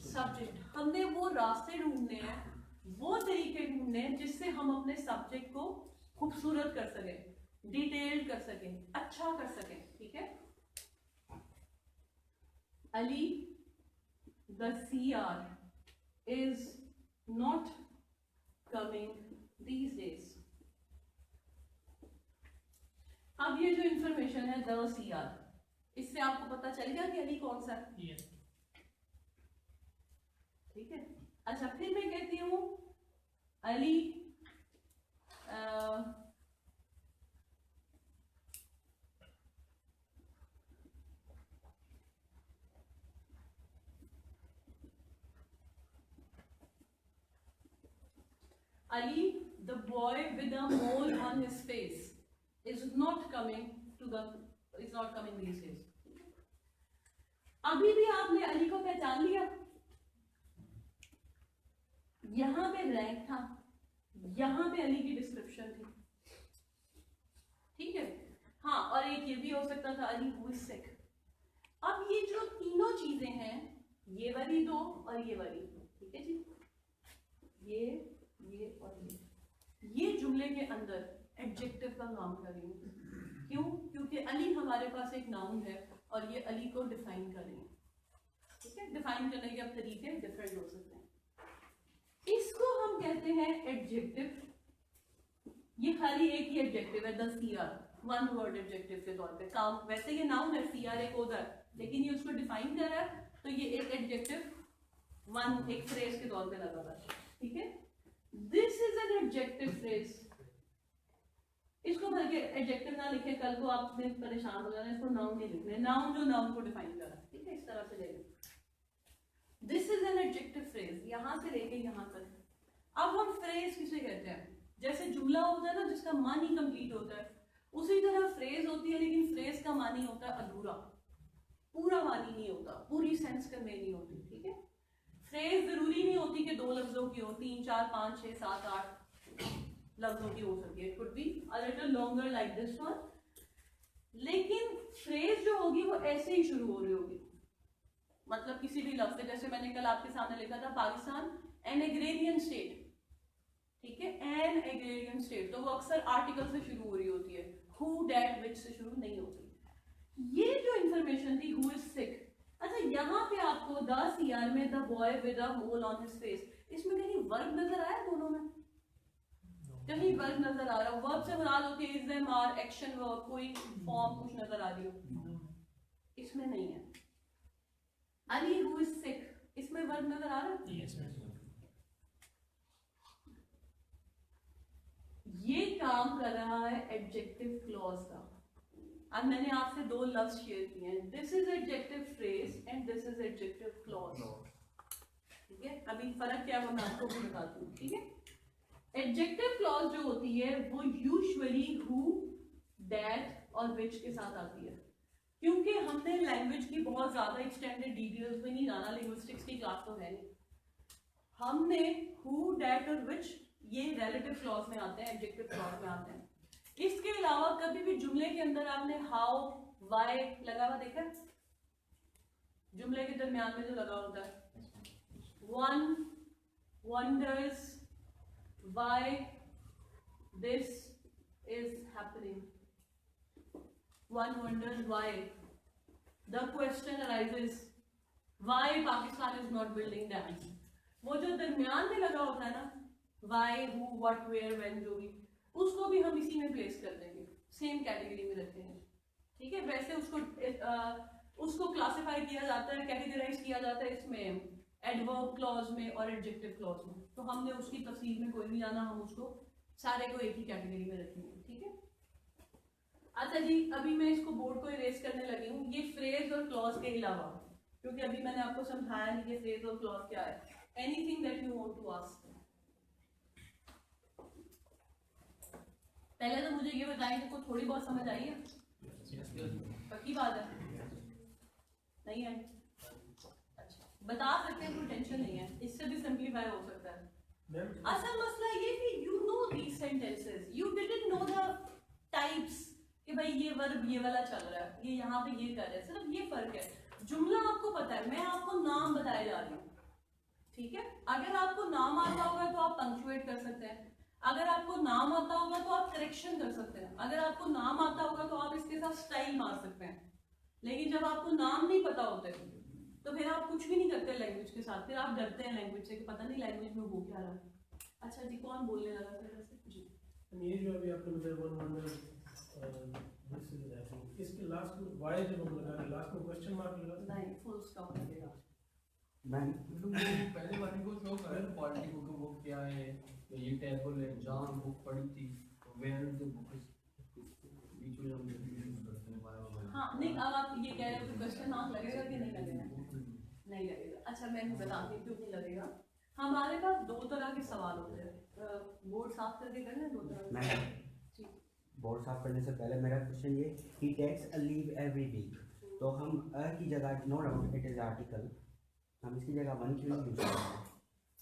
सब्जेक्ट। हमने वो रास्ते ढूंढने हैं, वो तरीके ढूंढने हैं जिससे हम अपने सब्जेक्ट को खूबसूरत कर सकें, डिटेल्ड कर सकें, अच्छा कर सकें। ठीक है, Ali, the CR is not coming these days. अब ये जो इंफॉर्मेशन है the CR, इससे आपको पता चल गया कि अली कौन सा है? Yes. ठीक है। अच्छा, फिर मैं कहती हूँ Ali Ali, the boy with a mole on his face is not coming these days. अभी भी आपने अली को पहचान लिया, यहां पे रैंक था, यहां पे अली की डिस्क्रिप्शन थी। ठीक है, हाँ, और एक ये भी हो सकता था अली हु इज सिक। अब ये जो तीनों चीजें हैं, ये वाली दो और ये वाली दो, ठीक है जी, ये और ये जुमले के अंदर एडजेक्टिव का काम कर रही हूँ। क्यों? क्योंकि अली हमारे पास एक नाउन है और ये अली को डिफाइन कर रही है। ठीक है, डिफाइन करने के अब तरीके डिफरेंट हो सकते हैं। इसको हम कहते हैं एडजेक्टिव। ये खाली एक ही एडजेक्टिव है, the CR, one word adjective के तौर पे काम। वैसे ये नाउन है, CR एक उधर, लेकिन ये उसको डिफाइन कर रहा है, तो ये एक एडजेक्टिव वन एक फ्रेज के तौर पे लगा हुआ है। ठीक है, this is an adjective phrase. इसको बल्कि एडजेक्टिव ना लिखे, कल को आपने परेशान हो जाना, इसको नाउन नहीं लिखना है, नाउन जो नाउन को डिफाइन कर रहा है। ठीक है, इस तरह से लेना। This is an adjective phrase, यहां से लेके यहां तक। अब हम फ्रेज किसे कहते हैं? जैसे जुमला होता है ना जिसका मानी कंप्लीट होता है, उसी तरह फ्रेज होती है, लेकिन फ्रेज का मानी होता है अधूरा, पूरा मानी नहीं होता, पूरी सेंस कन्वे नहीं होती। ठीक है, फ्रेज जरूरी नहीं होती कि 2 लफ्जों की हो, 3, 4, 5, 6, 7, 8 लफ्जों की हो सकती है। It could be a little longer like this one, लेकिन फ्रेज जो होगी वो ऐसे ही शुरू हो रही होगी। मतलब किसी भी लफ्ज से, जैसे मैंने कल आपके सामने लिखा था पाकिस्तान एन एग्रेरियन स्टेट। ठीक है, एन एग्रेरियन स्टेट, तो वो अक्सर आर्टिकल से शुरू हो रही होती है, हु, डैट, विच से शुरू नहीं होती। ये जो इंफॉर्मेशन थी हु इज सिक, अच्छा यहाँ पे आपको द CR में the boy with a mole on his face, इसमें कहीं वर्ब नजर आया? दोनों में कहीं वर्ब नजर आ रहा? वर्ब से मुराद होती है is, am, are, action verb, कोई फॉर्म कुछ नजर आ रही हो? इसमें नहीं है। अली हु इज सिक, इसमें वर्ब नजर आ रहा है? Yes, ma'am. ये काम कर रहा है एडजेक्टिव क्लॉज का। अब मैंने आपसे 2 लफ्ज शेयर किए हैं, this is adjective phrase and this is adjective clause. ठीक है, अभी फर्क क्या है वो मैं आपको भी बताती हूँ। ठीक है, एडजेक्टिव क्लॉज जो होती है वो यूजुअली हु, दैट और विच के साथ आती है। क्योंकि हमने लैंग्वेज की बहुत ज्यादा एक्सटेंडेड डिटेल्स में नहीं जाना, लिंग्विस्टिक्स की क्लास तो है नहीं, हमने हु, दैट और विच ये रिलेटिव क्लॉज में आते हैं, एडजेक्टिव क्लॉज में आते हैं। इसके अलावा कभी भी जुमले के अंदर आपने हाउ, वाई लगा हुआ देखा? जुमले के दरमियान में जो लगा होता है, one wonders why this is happening, one wonders why, the question arises why Pakistan is not building dams. वो जो दरमियान में लगा होता है ना, why, who, what, where, when, जो भी, उसको भी हम इसी में प्लेस कर देंगे, सेम कैटेगरी में रखते हैं। ठीक है, वैसे उसको क्लासिफाई किया जाता है, कैटेगराइज किया जाता है इसमें एडवर्ब क्लॉज में और एडजेक्टिव क्लॉज में। तो हमने उसकी तफसील में कोई नहीं जाना, हम उसको सारे को एक ही कैटेगरी में रखेंगे। ठीक है, अच्छा जी, अभी मैं इसको बोर्ड को इरेज करने लगी हूँ, ये फ्रेज और क्लॉज के अलावा, क्योंकि अभी मैंने आपको समझाया नहीं कि फ्रेज और क्लॉज क्या है। Anything that you want to ask, पहले तो मुझे ये बताएं कि आपको थोड़ी बहुत समझ आई है? पक्की बात है? नहीं है? अच्छा, बता सकते हैं, कोई टेंशन नहीं है, इससे भी सिंपलीफाई हो सकता है। असल मसला ये कि you know these sentences. You didn't know the types कि भाई ये वर्ब ये वाला चल रहा है, ये यहाँ पे ये कर रहा है, सिर्फ ये फर्क है. जुमला आपको पता है, मैं आपको नाम बताए जा रही हूँ, ठीक है. अगर आपको नाम आता होगा तो आप पंक्चुएट कर सकते हैं, अगर आपको नाम आता होगा तो आप करेक्शन कर सकते हैं, अगर आपको नाम आता होगा तो आप इसके साथ स्टाइल मार सकते हैं. लेकिन जब आपको नाम नहीं पता होते तो फिर आप कुछ भी नहीं करते लैंग्वेज के साथ, फिर आप डरते हैं लैंग्वेज से कि पता नहीं लैंग्वेज में हो क्या रहा है. अच्छा जी, कौन बोलने लगा फिर ऐसे जी? ये जो अभी आपने बताया इसके लास्ट में वाई जब हम लगा लास्ट में क्वेश्चन मार्क लगा नहीं, फुल स्टॉप लगेगा. मैम तो वो पहले वाले को शो कर क्वालिटी बुक वो क्या है, तो ये टेबल है जहाँ बुक पड़ी थी वेयर द बुक बीच में हम यूज करते हैं वाई. हाँ नहीं, अब आप ये कह रहे हो कि क्वेश्चन मार्क लगेगा कि नहीं लगेगा? नहीं लगेगा. अच्छा मैं बताती हूँ क्यों नहीं लगेगा. हमारे पास दो तरह के सवाल होते हैं. बोर्ड साफ करके करना है दो तरह के. मैम बोर्ड साफ करने से पहले मेरा क्वेश्चन ये, he takes a leave every week, तो हम अ की जगह, no doubt it is article, हम इसकी जगह वन क्यों यूज करते हैं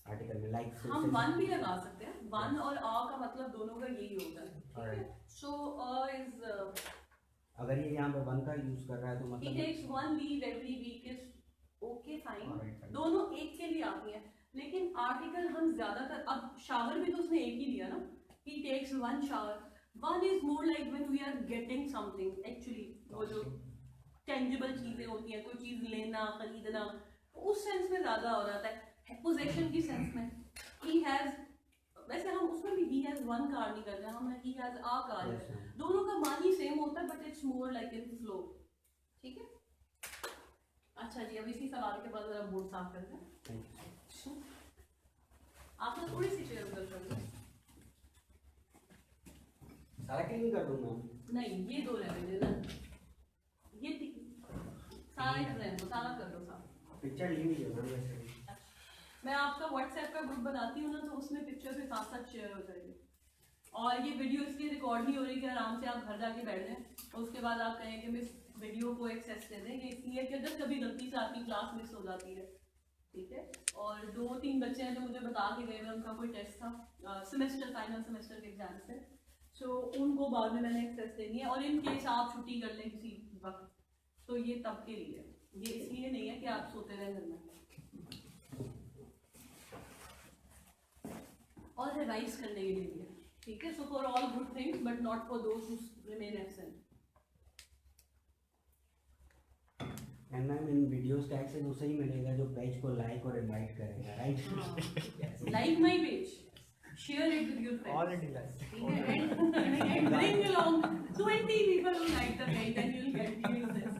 आर्टिकल में? लाइक हम वन भी लगा सकते हैं. वन और आ का मतलब दोनों का यही होता है, ठीक है. सो इज अगर ये यहाँ पे वन का यूज कर रहा है तो he मतलब takes one leave every week is okay fine. Alright, fine. दोनों एक के लिए आती हैं, लेकिन आर्टिकल हम ज्यादातर, अब शावर भी तो उसने एक ही लिया ना, he takes one shower. One is more like when we are getting something actually, वो जो tangible चीजें होती हैं, कोई चीज लेना खरीदना, उस सेंस में ज्यादा हो जाता है. पोजेशन की सेंस में he has, वैसे हम उसमें भी he has one car नहीं करते, हम he has a car. Yes, ma'am. दोनों का मानी सेम होता है but it's more like in flow, ठीक है. अच्छा जी, अब इसी सवाल के बाद जरा बोर्ड साफ करते हैं. आप लोग थोड़ी सी चेयर उधर कर लो. सारा क्लीन कर दूंगा. नहीं, ये दो रहने देना, ये सारा रहने दो, सारा कर दो साफ. पिक्चर ली हुई है मैम वैसे भी. मैं आपका व्हाट्सएप का ग्रुप बनाती हूँ ना, तो उसमें पिक्चर के साथ साथ शेयर हो जाएगी. और ये वीडियो इसलिए रिकॉर्ड नहीं हो रही कि आराम से आप घर जाके बैठ जाएं और उसके बाद आप कहें कि मिस वीडियो को एक्सेस दे दें. ये इसलिए कि अगर कभी गलती से आपकी क्लास मिस हो जाती है, ठीक है. और 2-3 बच्चे हैं जो मुझे बता के गए हैं उनका कोई टेस्ट था सेमेस्टर, फाइनल सेमेस्टर के एग्जाम से, सो उनको बाद में मैंने एक्सेस देनी है. और इन केस आप छुट्टी कर लें किसी वक्त तो ये तब के लिए, ये इसलिए नहीं है कि आप सोते रहें घर में. और रिवाइज करने के लिए, ठीक है. So for all good things but not for those who remain absent. And ma'am in videos tag से उसे ही मिलेगा जो पेज को लाइक और इनवाइट करेगा, right? Like my page, share it with your friends. Already like. And bring along 20 people who like the page and you'll get the access.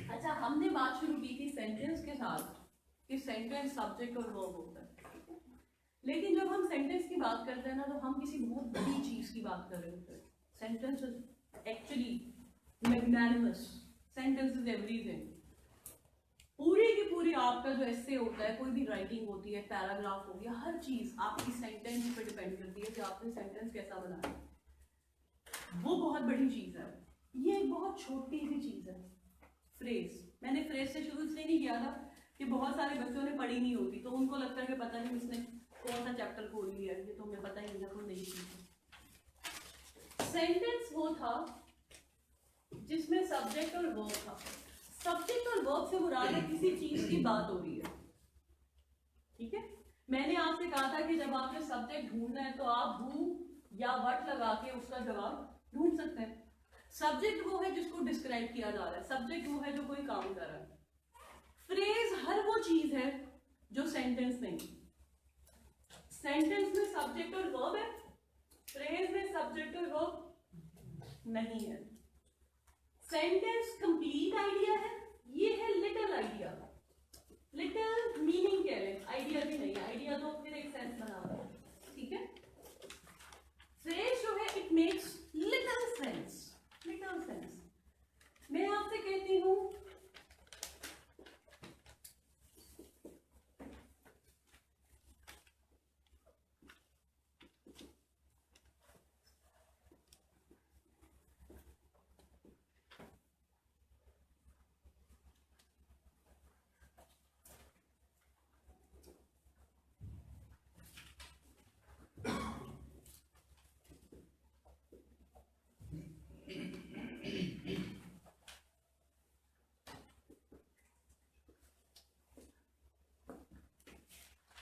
अच्छा, हमने बात शुरू की थी सेंटेंस के साथ कि सेंटेंस सब्जेक्ट और वर्ब होता है. लेकिन जब हम सेंटेंस की बात करते हैं ना, तो हम किसी बहुत बड़ी चीज की बात कर रहे होते हैं. Sentence is actually magnanimous. Sentence is everything. पूरी की पूरी आपका जो एस्से होता है, कोई भी राइटिंग होती है, पैराग्राफ हो गया, हर चीज आपकी सेंटेंस पे डिपेंड करती है कि आपने सेंटेंस कैसा बनाया. वो बहुत बड़ी चीज है. ये एक बहुत छोटी सी चीज है, फ्रेज. मैंने फ्रेज से शुरू इसलिए नहीं किया था कि बहुत सारे बच्चों ने पढ़ी नहीं होती, तो उनको लगता है कि पता नहीं इसने कौन सा चैप्टर खोल लिया, ये तो हमें पता ही नहीं था, कोई नई चीज है. सेंटेंस वो था जिसमें सब्जेक्ट और वर्ब था. सब्जेक्ट और वर्ब से मुराद है किसी चीज की बात हो रही है, ठीक है. मैंने आपसे कहा था कि जब आपने सब्जेक्ट ढूंढना है तो आप हु या व्हाट लगा के उसका जवाब ढूंढ सकते हैं. सब्जेक्ट वो है जिसको डिस्क्राइब किया जा रहा है, सब्जेक्ट वो है जो कोई काम कर रहा है. फ्रेज हर वो चीज है जो सेंटेंस नहीं. सेंटेंस में सब्जेक्ट और वर्ब है, फ्रेज में सब्जेक्ट और वर्ब नहीं है. सेंटेंस कंप्लीट आइडिया है, ये है लिटिल आइडिया. लिटिल मीनिंग कह लें, आइडिया भी नहीं. आइडिया तो फिर एक सेंस बना रहा है, ठीक है. फ्रेज जो है it makes little sense. Little sense. मैं आपसे कहती हूं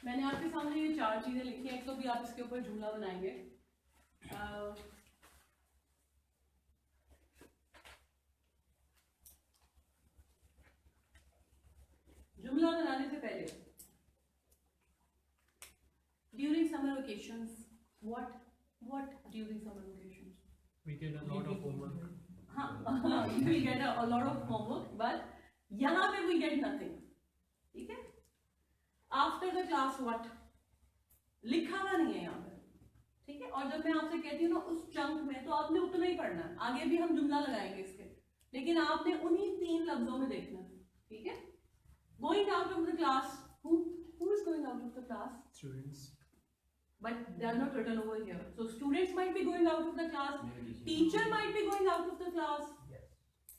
मैंने आपके सामने ये 4 चीजें लिखी हैं, एक तो भी आप इसके ऊपर जुमला बनाएंगे। जुमला बनाने से पहले during summer vacations, what during summer vacations? We get a lot of homework. हाँ, we get a lot of homework, but यहाँ पे we get nothing, ठीक है? After the class what? लिखा हुआ नहीं है यहाँ पे, ठीक है? और जब मैं आपसे कहती हूँ ना उस चंक में, तो आपने उतना ही पढ़ना है। आगे भी हम जुमला लगाएंगे इसके, लेकिन आपने उन्हीं 3 लफ्जों में देखना है, ठीक है? Going out of the class, who is going out of the class? Students. But they are not written over here. So students might be going out of the class, teacher might be going out of the class,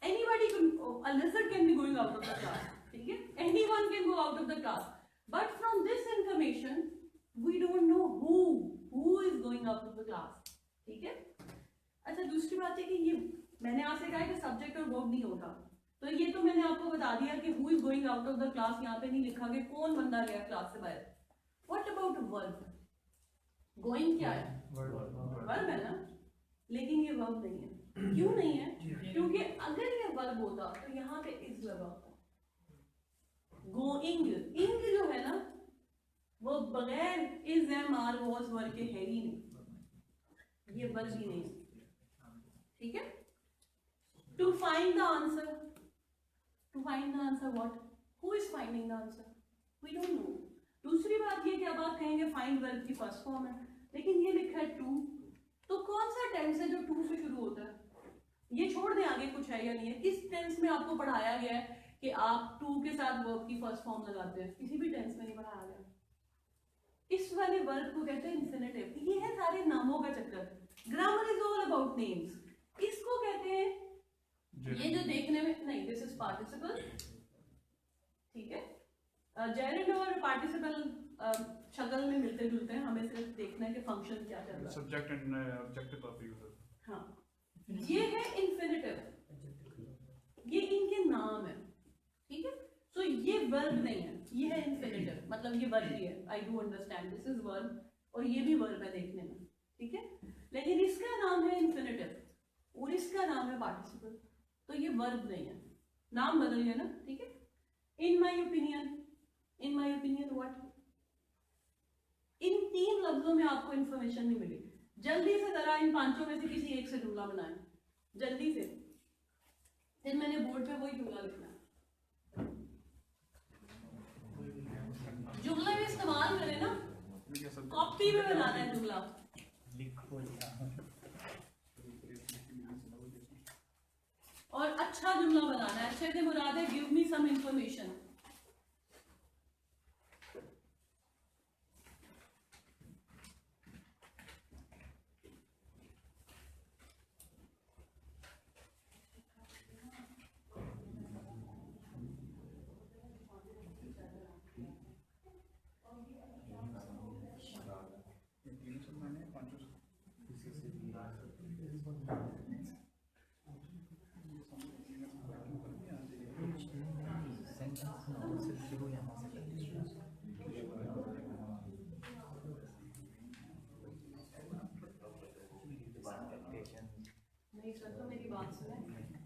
anybody can, a lizard can be going out of the class, okay? Anyone can go out of the class. But from this information, we don't know who is going out of the class, ठीक है? अच्छा, दूसरी बात है कि ये मैंने आपसे कहा कि सब्जेक्ट और वर्ब नहीं होता, तो ये तो मैंने आपको बता दिया कि who is going out of the class यहाँ पे नहीं लिखा कि कौन बंदा गया क्लास से बाहर। What about verb? गोइंग क्या है? वर्ब है ना, लेकिन ये वर्ब नहीं है। क्यों नहीं है? क्योंकि अगर ये वर्ब होता तो यहाँ पे इज लगा होता। गोइंग, इंग जो है ना, वो बगैर is am are was verb के है ही नहीं, ये वर्ब ही नहीं, ठीक है? To find the answer, to find the answer what? Who is finding the answer? We don't know. दूसरी बात ये कि अब आप कहेंगे फाइंड वर्ब की फर्स्ट फॉर्म है, लेकिन ये लिखा है टू, तो कौन सा टेंस है जो टू से शुरू होता है? ये छोड़ दें आगे कुछ है या नहीं है। किस टेंस में आपको पढ़ाया गया है कि आप टू के साथ वर्ब की फर्स्ट फॉर्म लगाते हैं? किसी भी टेंस में नहीं पढ़ाया गया। इस वाले वर्ब को कहते हैं इंफिनिटिव। ये है सारे नामों का चक्कर। Grammar is all about names. इसको कहते हैं, ये जो देखने में, नहीं, दिस इज पार्टिसिपल, ठीक है? जेरेंड और पार्टिसिपल शक्ल में मिलते जुलते हैं, हमें सिर्फ देखना है कि फंक्शन क्या चल रहा है। Subject and objective of user. हाँ, ये है इन्फिनिटिव, ये इनके नाम है, ठीक है? सो ये वर्ब नहीं है, ये है इन्फिनिटिव, मतलब ये वर्ब ही है। I do understand, this is verb और ये भी वर्ब है देखने में, ठीक है? लेकिन इसका नाम है इन्फिनिटिव और इसका नाम है पार्टिसिपल, तो ये वर्ब नहीं है, नाम बदल गया ना, ठीक है? इन माई ओपिनियन व्हाट? इन 3 लफ्जों में आपको इंफॉर्मेशन नहीं मिली। जल्दी से जरा इन 5 में से किसी एक से जुमला बनाएं, जल्दी से। फिर मैंने बोर्ड पे वही जुमला लिखना है। जुमला में इस्तेमाल करें ना, कॉपी में बनाना है जुमला। और अच्छा जुमला बनाना है। अच्छे से मुराद है गिव मी सम इंफॉर्मेशन। नहीं सर, तो मेरी बात सुने,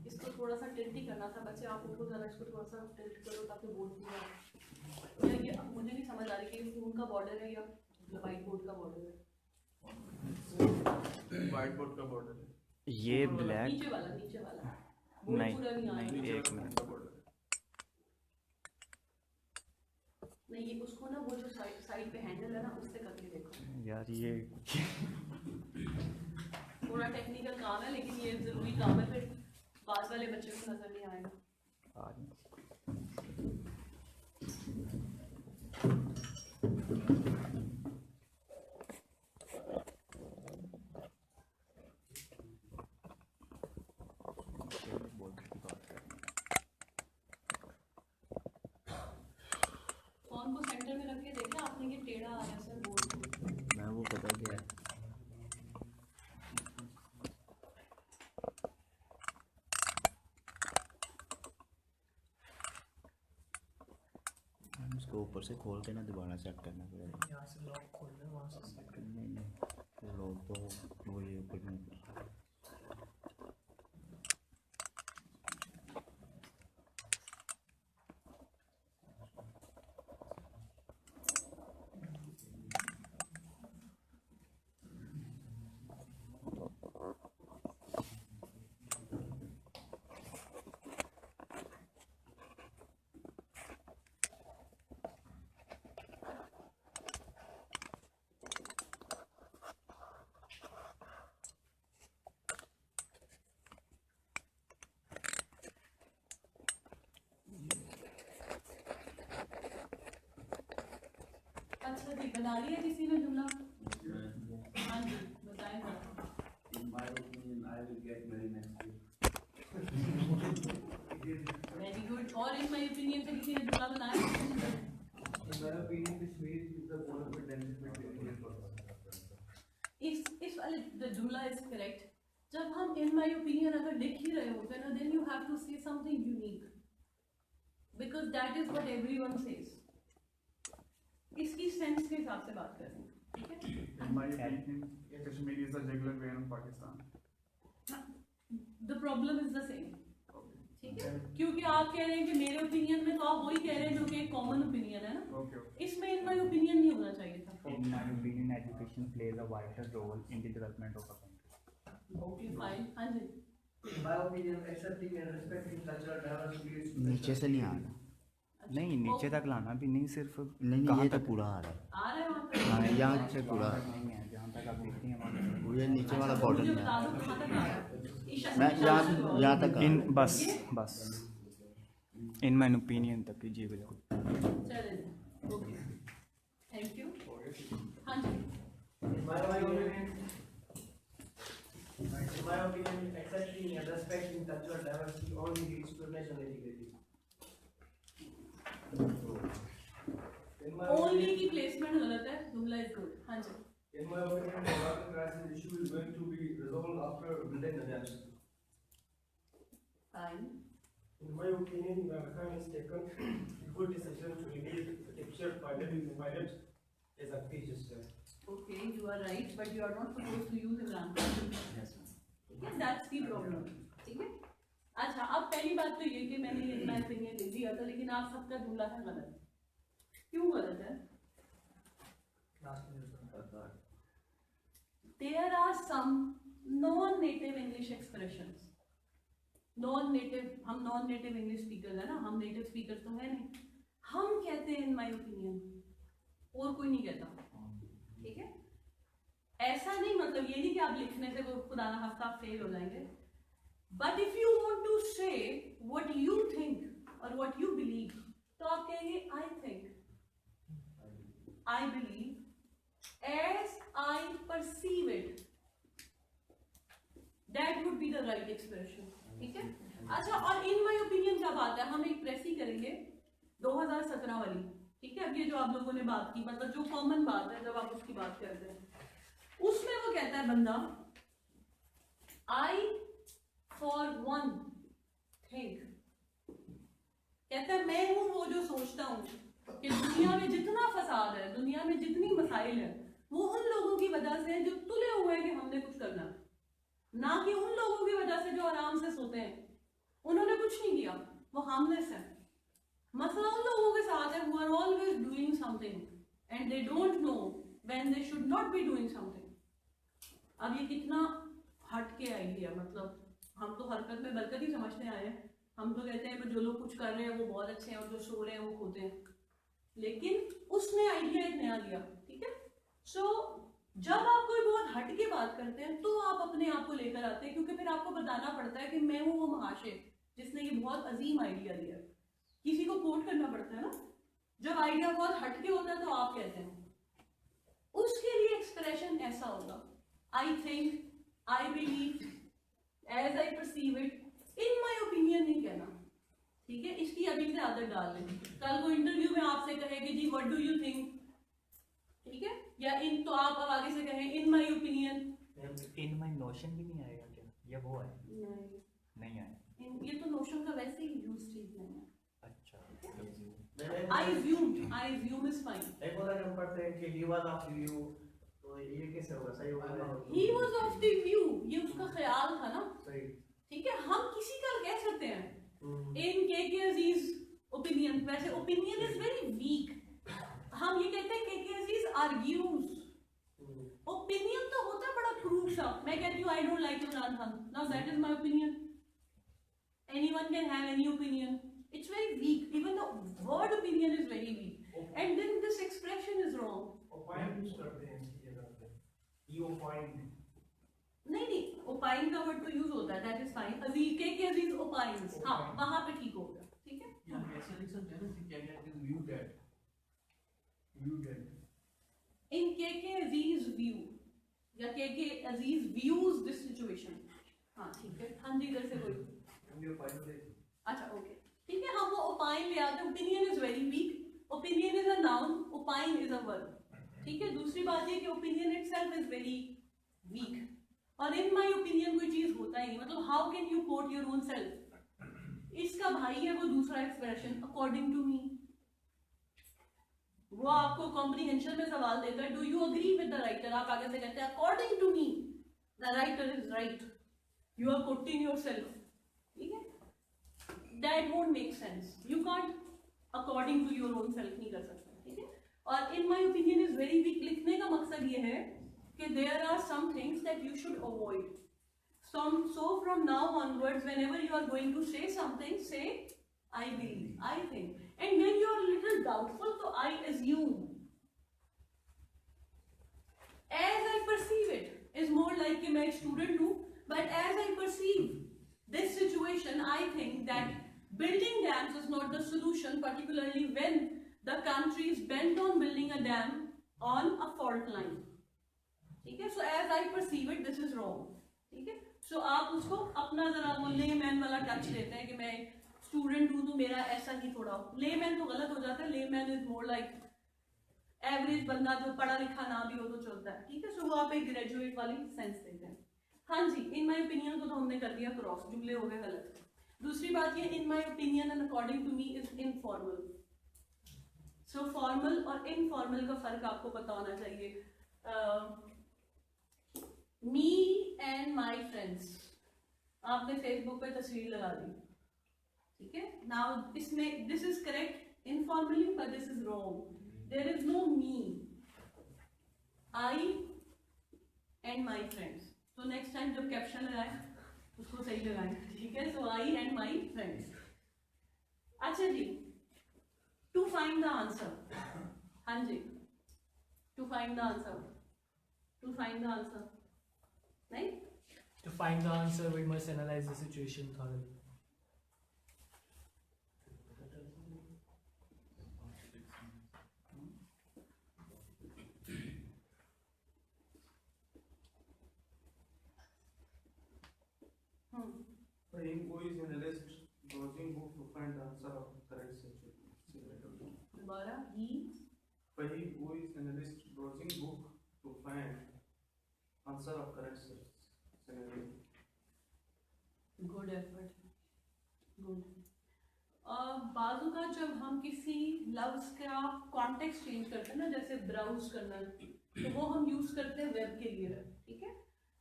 इसको थोड़ा सा टिल्ट ही करना था बच्चे, आप उनको जरा इसको थोड़ा सा टिल्ट करो ताकि बोर्ड पूरा, या ये मुझे नहीं समझ आ रही कि ये उनका बॉर्डर है या व्हाइट बोर्ड का बॉर्डर है। व्हाइट बोर्ड का बॉर्डर है, ये ब्लैक नीचे वाला बोर्ड नहीं, पूरा नहीं आएगा। एक मिनट, नहीं, ये उसको ना वो जो साइड पे हैंडल है ना उससे करके देखो यार। ये थोड़ा टेक्निकल काम है, लेकिन ये जरूरी काम है, फिर पास वाले बच्चे को नजर नहीं आएगा। फोन को सेंटर में रख के देखा आपने कि टेढ़ा आ रहा है सर बोर्ड। मैं वो पता गया। उसको ऊपर से खोल के ना दोबारा सेट करना पड़ेगा। यहाँ से लॉक खोल दे, वहाँ से set कर। नहीं लोग तो वो ये ऊपर नहीं। अच्छा जी, बना लिया किसी ने जुमला? हाँ जी, बताएं जरा। In my opinion, I will get married next year. Very good. और इन माय ओपिनियन से किसी ने जुमला बनाया? In my opinion, this marriage is the one of the benefit between Indian culture. इस वाले द जुमला इज करेक्ट। जब हम इन माय ओपिनियन अगर लिख ही रहे होते हैं ना, then you have to say something unique, because that is what everyone says. इसकी सेंस के हिसाब से बात करें, ठीक है? In my opinion, Kashmir is the jugular vein of Pakistan. The problem is the same, ठीक है? क्योंकि आप कह रहे हैं कि मेरे ओपिनियन में, तो आप वही कह रहे हैं जो कि एक कॉमन ओपिनियन है ना। Okay, okay. इसमें इन माय ओपिनियन नहीं होना चाहिए था। In my opinion, education plays a vital role in the development of a country. Okay fine. हाँ जी, In my opinion, accepting and respecting cultural diversity is नीचे से नहीं आ रहा। नहीं, नीचे तक लाना भी नहीं, सिर्फ नहीं कहाँ ये तो तक? पूरा आ रहा है। आ रहे हैं वहाँ पे? हाँ यहाँ से पूरा नहीं है, जहाँ तक आप देखते हैं वहाँ तक। वो ये नीचे वाला अच्छा, बॉर्डर मुझे नहीं बता है। दो कहाँ तक आ रहा है? मैं यहाँ तक आ इन रहा है। बस इन माय ओपिनियन तक कीजिए बिल्कुल। चलें, ओके, थैंक यू। हाँ जी, In my opinion, accepting and respecting cultural diversity only leads to national integrity. In my only opinion, की प्लेसमेंट गलत है, जुमला इज गुड। हाँ जी, in my opinion, the water crisis issue is going to be resolved after building the dams. Fine. In my opinion, America has taken a good decision to release artificial pilot as a peace gesture. Okay, you are right, but you are not supposed to use Imran Khan. ठीक है, that's the problem. ठीक है? अच्छा, अब पहली बात तो ये कि मैंने ये मैं ओपिनियन लिख दिया था, लेकिन आप सबका जुमला है गलत। क्यों गलत है? There are some non-native English expressions. Non-native, हम non-native English speakers है ना, हम native speakers तो है नहीं। हम कहते हैं in my opinion, और कोई नहीं कहता। ठीक है? ऐसा नहीं, मतलब ये नहीं कि आप लिखने से वो खुदा ना खास्ता आप फेल हो जाएंगे, but if you want to say what you think और व्हाट यू बिलीव, तो आप कहेंगे I think, I believe, as I perceive it, that would be the right expression. ठीक है? अच्छा, और इन माय ओपिनियन क्या बात है, हम एक प्रेस ही करेंगे 2017 वाली। ठीक है? अब ये जो आप लोगों ने बात की, मतलब जो कॉमन बात है जब आप उसकी बात करते हैं, उसमें वो कहता है बंदा, आई फॉर वन थिंक, कहता है मैं हूं वो जो सोचता हूं कि दुनिया में जितना फसाद है, दुनिया में जितनी मसाइल है, वो उन लोगों की वजह से है जो तुले हुए हैं कि हमने कुछ करना, ना कि उन लोगों की वजह से जो आराम से सोते हैं, उन्होंने कुछ नहीं किया, वो हार्मलेस है। मसला उन लोगों के साथ है who are always doing something and they don't know when they should not be doing something। अब ये कितना हट के आइडिया, मतलब हम तो हरकत में बरकत ही समझते आए हैं, हम तो कहते हैं कि जो लोग कुछ कर रहे हैं वो बहुत अच्छे हैं और जो सो रहे हैं वो खोते हैं, लेकिन उसने आइडिया एक नया दिया। ठीक है? सो जब आप कोई बहुत हट के बात करते हैं तो आप अपने आप को लेकर आते हैं, क्योंकि फिर आपको बताना पड़ता है कि मैं हूँ वो महाशय जिसने ये बहुत अजीम आइडिया दिया। किसी को कोट करना पड़ता है ना, जब आइडिया बहुत हटके होता है तो आप कहते हैं, उसके लिए एक्सप्रेशन ऐसा होगा, I think, I believe, as I perceive it, in my opinion नहीं कहना। ठीक है? इसकी अभी से आदत डाल लें, कल को इंटरव्यू में आपसे कहे कि जी व्हाट डू यू थिंक, ठीक है, या इन, तो आप अब आगे से कहें इन my opinion. In my notion भी नहीं आएगा क्या, या वो है? नहीं आया। ये तो नोशन का वैसे ही यूज चीज नहीं है। अच्छा, मैंने I assume is fine. एक और हम पढ़ते हैं कि he was of the view, तो ये कैसे होगा? सही होगा? He was of the view, ये उसका ख्याल था ना, सही। ठीक है। हम किसी का कह सकते हैं in KK Aziz opinion, वैसे opinion is very weak, हम ये कहते हैं KK Aziz argues, opinion तो होता है बड़ा crude सा, मैं कहती हूँ I don't like Imran Khan, now that is my opinion, anyone can have any opinion, it's very weak, even the word opinion is very weak, and then this expression is wrong. opine use करते हैं इसकी जगह पे, you opine. नहीं opine का word तो use होता है, that is fine. Aziz KK Aziz opines, हाँ वहाँ पे ठीक होगा, ठीक है। यहाँ ऐसा लिख सकते हैं ना कि क्या is viewed at, viewed at. In KK Aziz view या KK Aziz views this situation, हाँ ठीक है। हाँ जी इधर से कोई, हमने opine ले, अच्छा ओके ठीक है। हम वो opine ले आते हैं, opinion is very weak, opinion is a noun, opine is a verb, ठीक है। दूसरी बात ये कि opinion itself is very weak, और in my opinion कोई चीज होता ही नहीं, मतलब how can you quote your own self, इसका भाई है वो दूसरा एक्सप्रेशन according to me, वो आपको कॉम्प्रीहेंशन में सवाल देता है, do you agree with the writer, आप आगे से कहते हैं according to me the writer is right, you are quoting yourself, ठीक है। That won't make sense, you can't according to your own self नहीं कर सकते, ठीक है। और in my opinion is very weak लिखने का मकसद ये है कि there are some things that you should avoid, so from now onwards whenever you are going to say something, say I believe, I think, and when you are a little doubtful, so I assume, as I perceive it is more like कि मैं student हूँ, but as I perceive this situation, I think that building dams is not the solution, particularly when the country is bent on building a dam on a fault line, ठीक है। So as I perceive it, this is wrong, ठीक है। So आप उसको अपना जरा वो layman वाला टच देते हैं कि मैं स्टूडेंट हूँ तो मेरा ऐसा ही थोड़ा, लेमैन तो गलत हो जाता है, layman is more like average बंदा जो पढ़ा लिखा ना भी हो तो चलता है, ठीक है। सो वो आप एक ग्रेजुएट वाली सेंस देते हैं। हाँ जी, इन माय ओपिनियन को तो हमने कर दिया क्रॉस, जुमले हो गए गलत। दूसरी बात ये in my opinion and according to me is informal. So formal और इनफॉर्मल का फर्क आपको पता होना चाहिए। मी एंड माई फ्रेंड्स, आपने फेसबुक पे तस्वीर लगा दी, ठीक है। नाउ इसमें this is correct informally, but this is wrong, there is no me, I and my friends. तो नेक्स्ट टाइम जब कैप्शन लगाए उसको सही लगाएं, ठीक है। So I and my friends. अच्छा जी, टू फाइंड द आंसर, हाँ जी, to find the answer, to find the answer नहीं, To find the answer, we must analyze the situation thoroughly. He who is analyst browsing book to find the answer of correct situation. दोबारा, he Who is analyst browsing book to find answer of correct scenario. Good effort, good. बाजू का जब हम किसी लफ्ज का context change करते हैं ना, जैसे ब्राउज करना, तो वो हम यूज करते हैं वेब के लिए, ठीक है।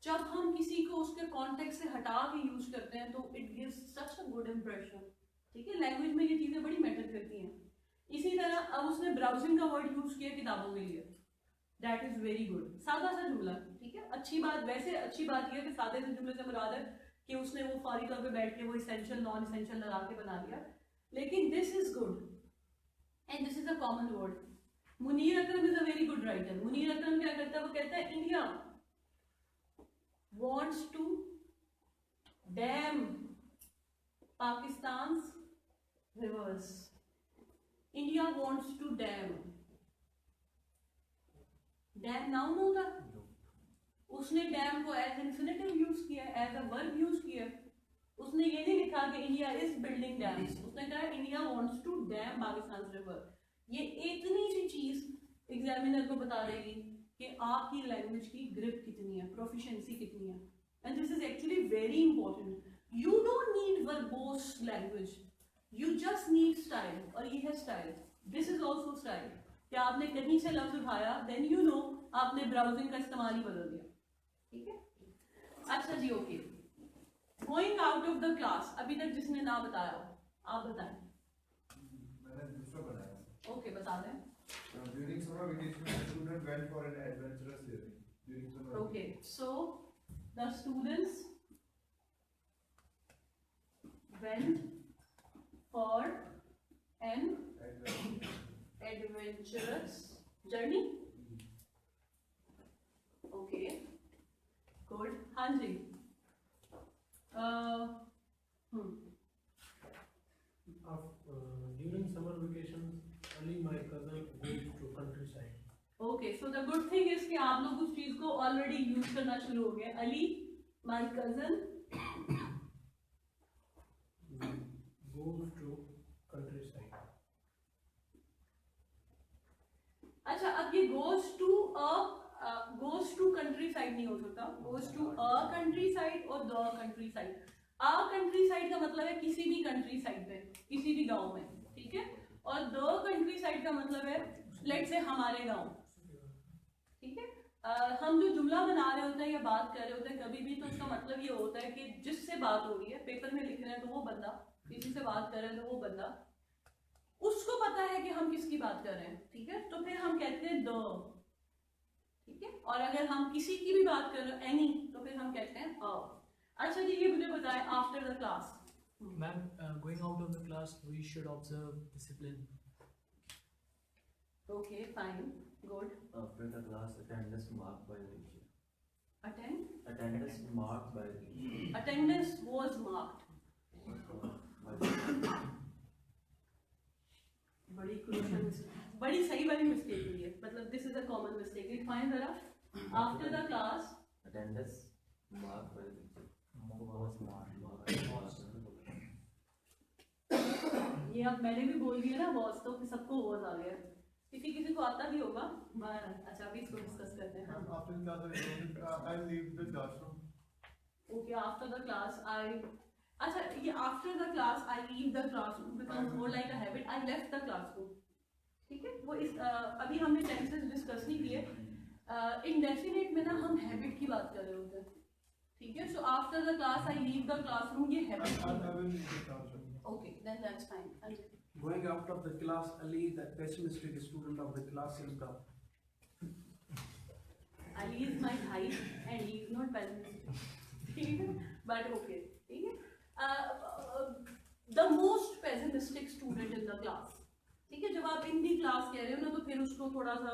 जब हम किसी को उसके कॉन्टेक्स्ट से हटा के यूज करते हैं तो it gives such a good impression, ठीक है। लैंग्वेज में ये चीजें बड़ी मैटर करती हैं। इसी तरह अब उसने ब्राउजिंग का वर्ड यूज किया किताबों के लिए, दैट इज वेरी गुड, सादा सा जुमला, ठीक है। अच्छी बात, वैसे अच्छी बात यह है कि सादे से जुमले से मुराद है कि उसने वो फौरी तौर पे बैठ के वो इसेंशियल नॉन इसेंशियल लगा के बना दिया, लेकिन this is good and this is a common word. Munir Akram is a very good writer. Munir Akram क्या करता है, वो कहता है India wants to dam Pakistan's rivers. India wants to dam. Dam noun होता, उसने डैम को एज इंफिनिटिव यूज किया, एज अ वर्ब यूज किया। उसने ये नहीं लिखा कि इंडिया इज बिल्डिंग डैम्स, उसने कहा India wants to dam Pakistan river. ये इतनी सी चीज एग्जामिनर को बता देगी कि आपकी लैंग्वेज की ग्रिप कितनी है, प्रोफिशिएंसी कितनी है। And this is actually very important. You don't need verbose language, you just need style, और ये है style. This is also style. क्या आपने कहीं से लफ्ज उठाया, देन यू नो आपने ब्राउजिंग का इस्तेमाल ही बदल दिया, ठीक है। अच्छा जी, okay. Going out of the class, अभी तक जिसने ना बताया हो आप बताएं। मैंने दूसरा बनाया। ओके, बता दें। During summer vacation, the student went for an adventurous journey. During summer Okay, so the students went for an vacation. adventurous journey. Okay, good. हाँ जी। During summer vacation, Ali, my cousin, went to countryside. Okay, so the good thing is कि आप लोग उस चीज को already use करना शुरू हो गए। Ali, my cousin Goes to countryside. अच्छा, अब ये goes to कंट्री साइड नहीं हो सकता, goes to a country side और the country side. a country side का मतलब है किसी भी कंट्री साइड पे, किसी भी गांव में, ठीक है। और the कंट्री साइड का मतलब है लेट्स से हमारे गांव, ठीक है। हम जो जुमला बना रहे होते हैं या बात कर रहे होते हैं कभी भी, तो उसका मतलब ये होता है कि जिससे बात हो रही है, पेपर में लिख रहे हैं तो वो बंदा, किसी से बात कर रहे हैं तो वो बंदा, उसको पता है कि हम किसकी बात कर रहे हैं, ठीक है। तो फिर हम कहते हैं द, ठीक है। और अगर हम किसी की भी बात कर रहे हैं एनी, तो फिर हम कहते हैं अ। अच्छा जी, ये मुझे बताएं after the class. Ma'am, going out of the class, we should observe discipline. Okay, fine, good. After the class, attendance marked by the teacher. Attendance marked by the teacher. Attendance was marked. बड़ी crucial mistake, बड़ी सही वाली mistake हुई है, मतलब this is a common mistake. Define जरा। After the class, Attendance marked by the teacher. ये अब मैंने भी बोल दिया ना was, तो फिर सबको was आ गया। किसी को आता भी होगा। अच्छा, अभी इसको डिस्कस करते हैं। After class, I leave the classroom. Okay, after the class I, अच्छा ये after the class I leave the classroom becomes more like a habit. I left the classroom, ठीक है। वो इस अभी हमने टेंसेस डिस्कस नहीं किए। इंडेफिनिट में ना हम हैबिट की बात कर रहे होते हैं, ठीक है। So after the class I leave the classroom, ये habit. I will leave the classroom. Okay, then that's fine. Going out of the class, Ali, the pessimistic student of the class, is the. Ali is my भाई and he is not pessimistic, ठीक है। But okay, ठीक है। The most pessimistic student in the class, ठीक है। जब आप इन दी class कह रहे हो ना, तो फिर उसको थोड़ा सा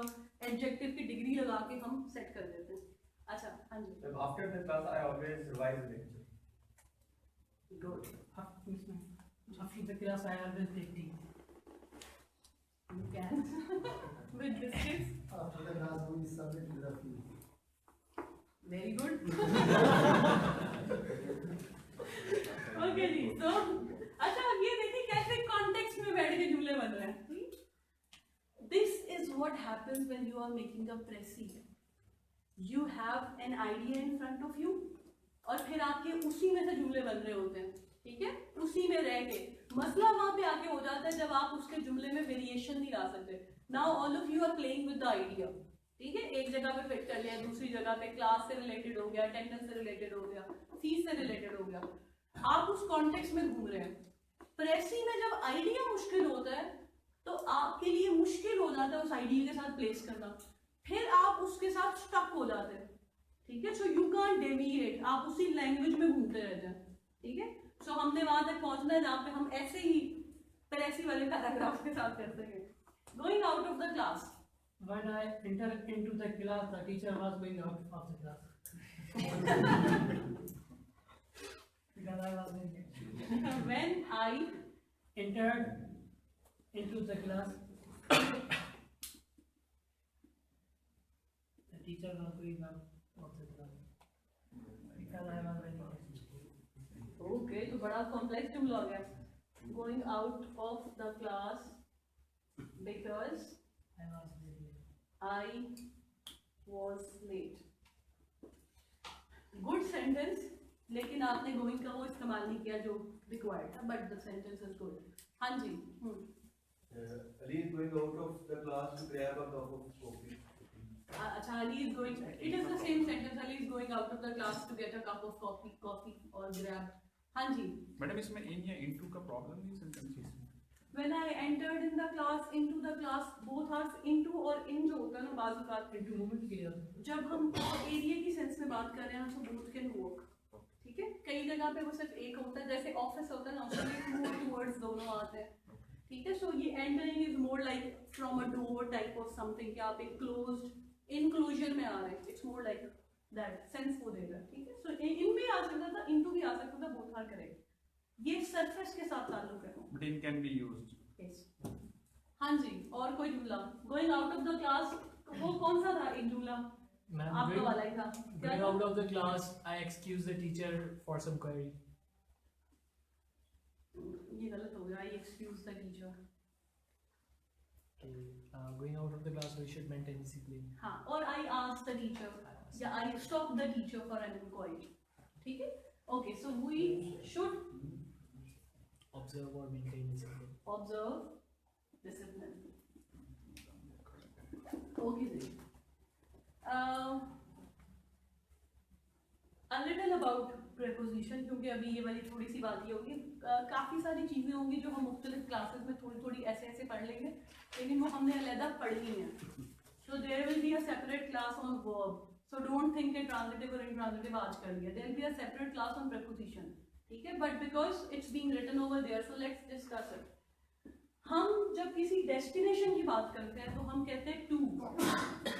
एडजेक्टिव की डिग्री लगा के हम सेट कर देते हैं। अच्छा, हाँ जी। After the class, I always revise the lecture. Good. After the class, I always take tea. You can. With biscuits. After the class, we submit the fee. Very good. Okay ji, so अच्छा अब ये देखिए कैसे context में बैठ के जुमले बन रहे हैं। This is what happens when you are making a précis. You have an idea in front of you, और फिर आपके उसी में से जुमले बन रहे होते हैं, ठीक है। उसी में रह के मसला वहां पे आके हो जाता है जब आप उसके जुमले में वेरिएशन नहीं ला सकते। Now all of you are playing with the idea, ठीक है। एक जगह पे फिट कर लिया, दूसरी जगह पे क्लास से रिलेटेड हो गया, अटेंडेंस से रिलेटेड हो गया, फीस से रिलेटेड हो गया, आप उस कॉन्टेक्स्ट में घूम रहे हैं। प्रेसी में जब आइडिया मुश्किल होता है तो आपके लिए मुश्किल हो जाता है उस आइडिया के साथ प्लेस करना, फिर आप उसके साथ स्टक हो जाते हैं, ठीक है। सो यू कांट डेविएट, आप उसी लैंग्वेज में घूमते रहते हैं, ठीक है। सो हमने वहां तक पहुंचना है जहां पे हम ऐसे ही प्रेसी वाले पैराग्राफ के साथ कर सकें। Going out of the class, When I entered into the class, the teacher was going out of the class. Because I was in it. when I Entered into the class, the teacher was going out of the class. Because I was in it. Okay, तो बड़ा complex जुमला हो गया। Going out of the class because I was late. I was late. Good sentence, लेकिन आपने going का वो इस्तेमाल नहीं किया जो रिक्वायर्ड था, but the sentence is good. हाँ जी। Ali is going out of the class to grab a cup of coffee. Acha, Ali is going. It is the same sentence. Ali is going out of the class to get a cup of coffee or grab. हाँ जी. Madam इसमें इन या into का problem नहीं sentences में. When I entered in the class, into the class, both are into और in जो होता है ना बाजू का into movement किया. जब हम एरिया की सेंस में बात कर रहे हैं तो both can work. ठीक है. कई जगह पे वो सिर्फ एक होता है, जैसे ऑफिस होता है ना उसमें move towards दोनों आते हैं. ठीक है. So ये entering is more like from a door type of something कि आप एक closed inclusion में आ रहे हैं. It's more like that sense वो देगा. ठीक है. So in भी आ सकता था, into भी आ सकता था, both are correct. ये सरफेस के साथ ताल्लुक है. But in can be used. Yes. हाँ जी. और कोई जुमला going out of the class वो कौन सा था एक जुमला आपका वाला ही था. Going out of the class, I excuse the teacher for some query. ये गलत हो गया. I excuse the teacher. Going out of the class, we should maintain discipline. हाँ. और I ask the teacher या I stop the teacher for an inquiry. ठीक है. Okay. So we should Observe or maintain discipline. observe discipline. Okay ji. A little about preposition क्योंकि अभी ये वाली थोड़ी सी बात ही होगी. काफ़ी सारी चीज़ें होंगी जो हम मुख्तलिफ क्लासेस में थोड़ी थोड़ी ऐसे ऐसे पढ़ लेंगे, लेकिन वो हमने अलग पढ़नी है. So there will be a separate class on verb. So don't think that transitive or intransitive आज कर लिया. There will be a separate class on preposition. ठीक है. But because it's being written over there, so let's discuss it. हम जब किसी destination की बात करते हैं तो हम कहते हैं to.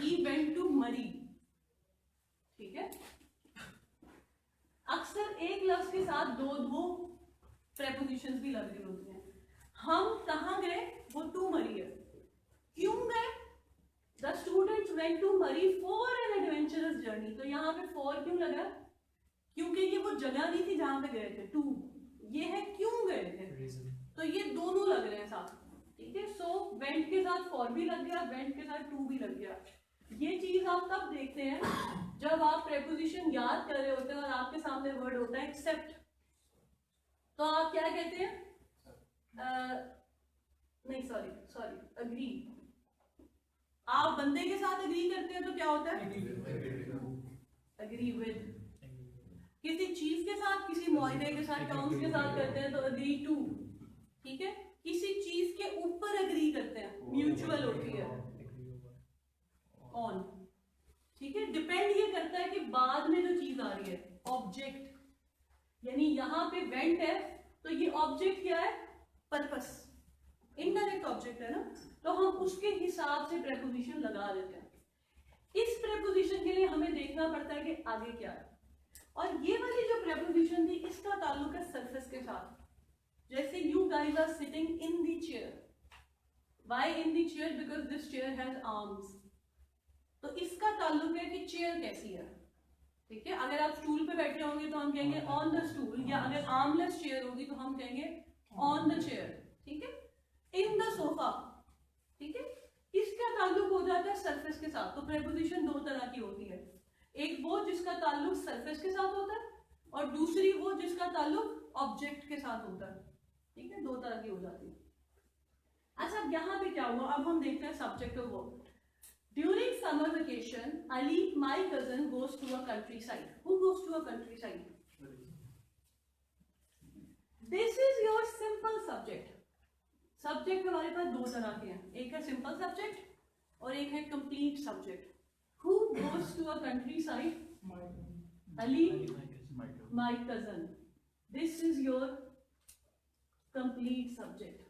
He went to Murray. ठीक है. अक्सर एक लफ्ज के साथ दो prepositions भी लग रही होती हैं. हम कहाँ गए? वो to Murray है. क्यों गए? The students went to Murray for an adventurous journey. तो यहाँ पे for क्यों लगा? क्योंकि ये वो जगह नहीं थी जहाँ पे गए थे. to ये है क्यों गए थे. तो ये दोनों लग रहे हैं साथ. ठीक है. सो went के साथ for भी लग गया, went के साथ to भी लग गया. ये चीज आप तब देखते हैं जब आप preposition याद कर रहे होते हैं और आपके सामने वर्ड होता है except. तो आप क्या कहते हैं? नहीं सॉरी agree. आप बंदे के साथ agree करते हैं तो क्या होता है? agree with. किसी चीज के साथ, किसी मुआहदे के साथ, टर्म्स के साथ करते हैं तो agree to. ठीक है. किसी चीज के ऊपर एग्री करते हैं, म्यूचुअल होती है ऑन. ठीक है. डिपेंड ये करता है कि बाद में जो चीज आ रही है ऑब्जेक्ट, यानी यहाँ पे वेंट है तो ये ऑब्जेक्ट क्या है? पर्पस. इनडायरेक्ट ऑब्जेक्ट है ना, तो हम उसके हिसाब से प्रेपोजिशन लगा देते हैं. इस प्रेपोजिशन के लिए हमें देखना पड़ता है कि आगे क्या है. और ये वाली जो प्रेपोजिशन थी इसका ताल्लुक है सरफेस के साथ. जैसे you guys are sitting in the chair. Why in the chair? Because this chair has arms. तो इसका ताल्लुक है कि चेयर कैसी है. ठीक है. अगर आप स्टूल पे बैठे होंगे तो हम कहेंगे on the stool, या अगर आर्मलेस चेयर होगी तो हम कहेंगे on the chair. ठीक है. in the sofa. ठीक है. इसका ताल्लुक हो जाता है सरफेस के साथ. तो प्रेपोजिशन दो तरह की होती है. एक वो जिसका ताल्लुक सरफेस के साथ होता है और दूसरी वो जिसका ताल्लुक ऑब्जेक्ट के साथ होता है. ठीक है. दो तरह की हो जाती है. अच्छा यहाँ पे क्या हुआ, अब हम देखते हैं subject of verb. During summer vacation Ali my cousin goes to a country side. Who goes to a country side? This is your simple subject. Subject हमारे पास दो तरह के हैं. एक है सिंपल सब्जेक्ट और एक है complete subject. Who goes to a country side? Ali my cousin. This is your complete subject.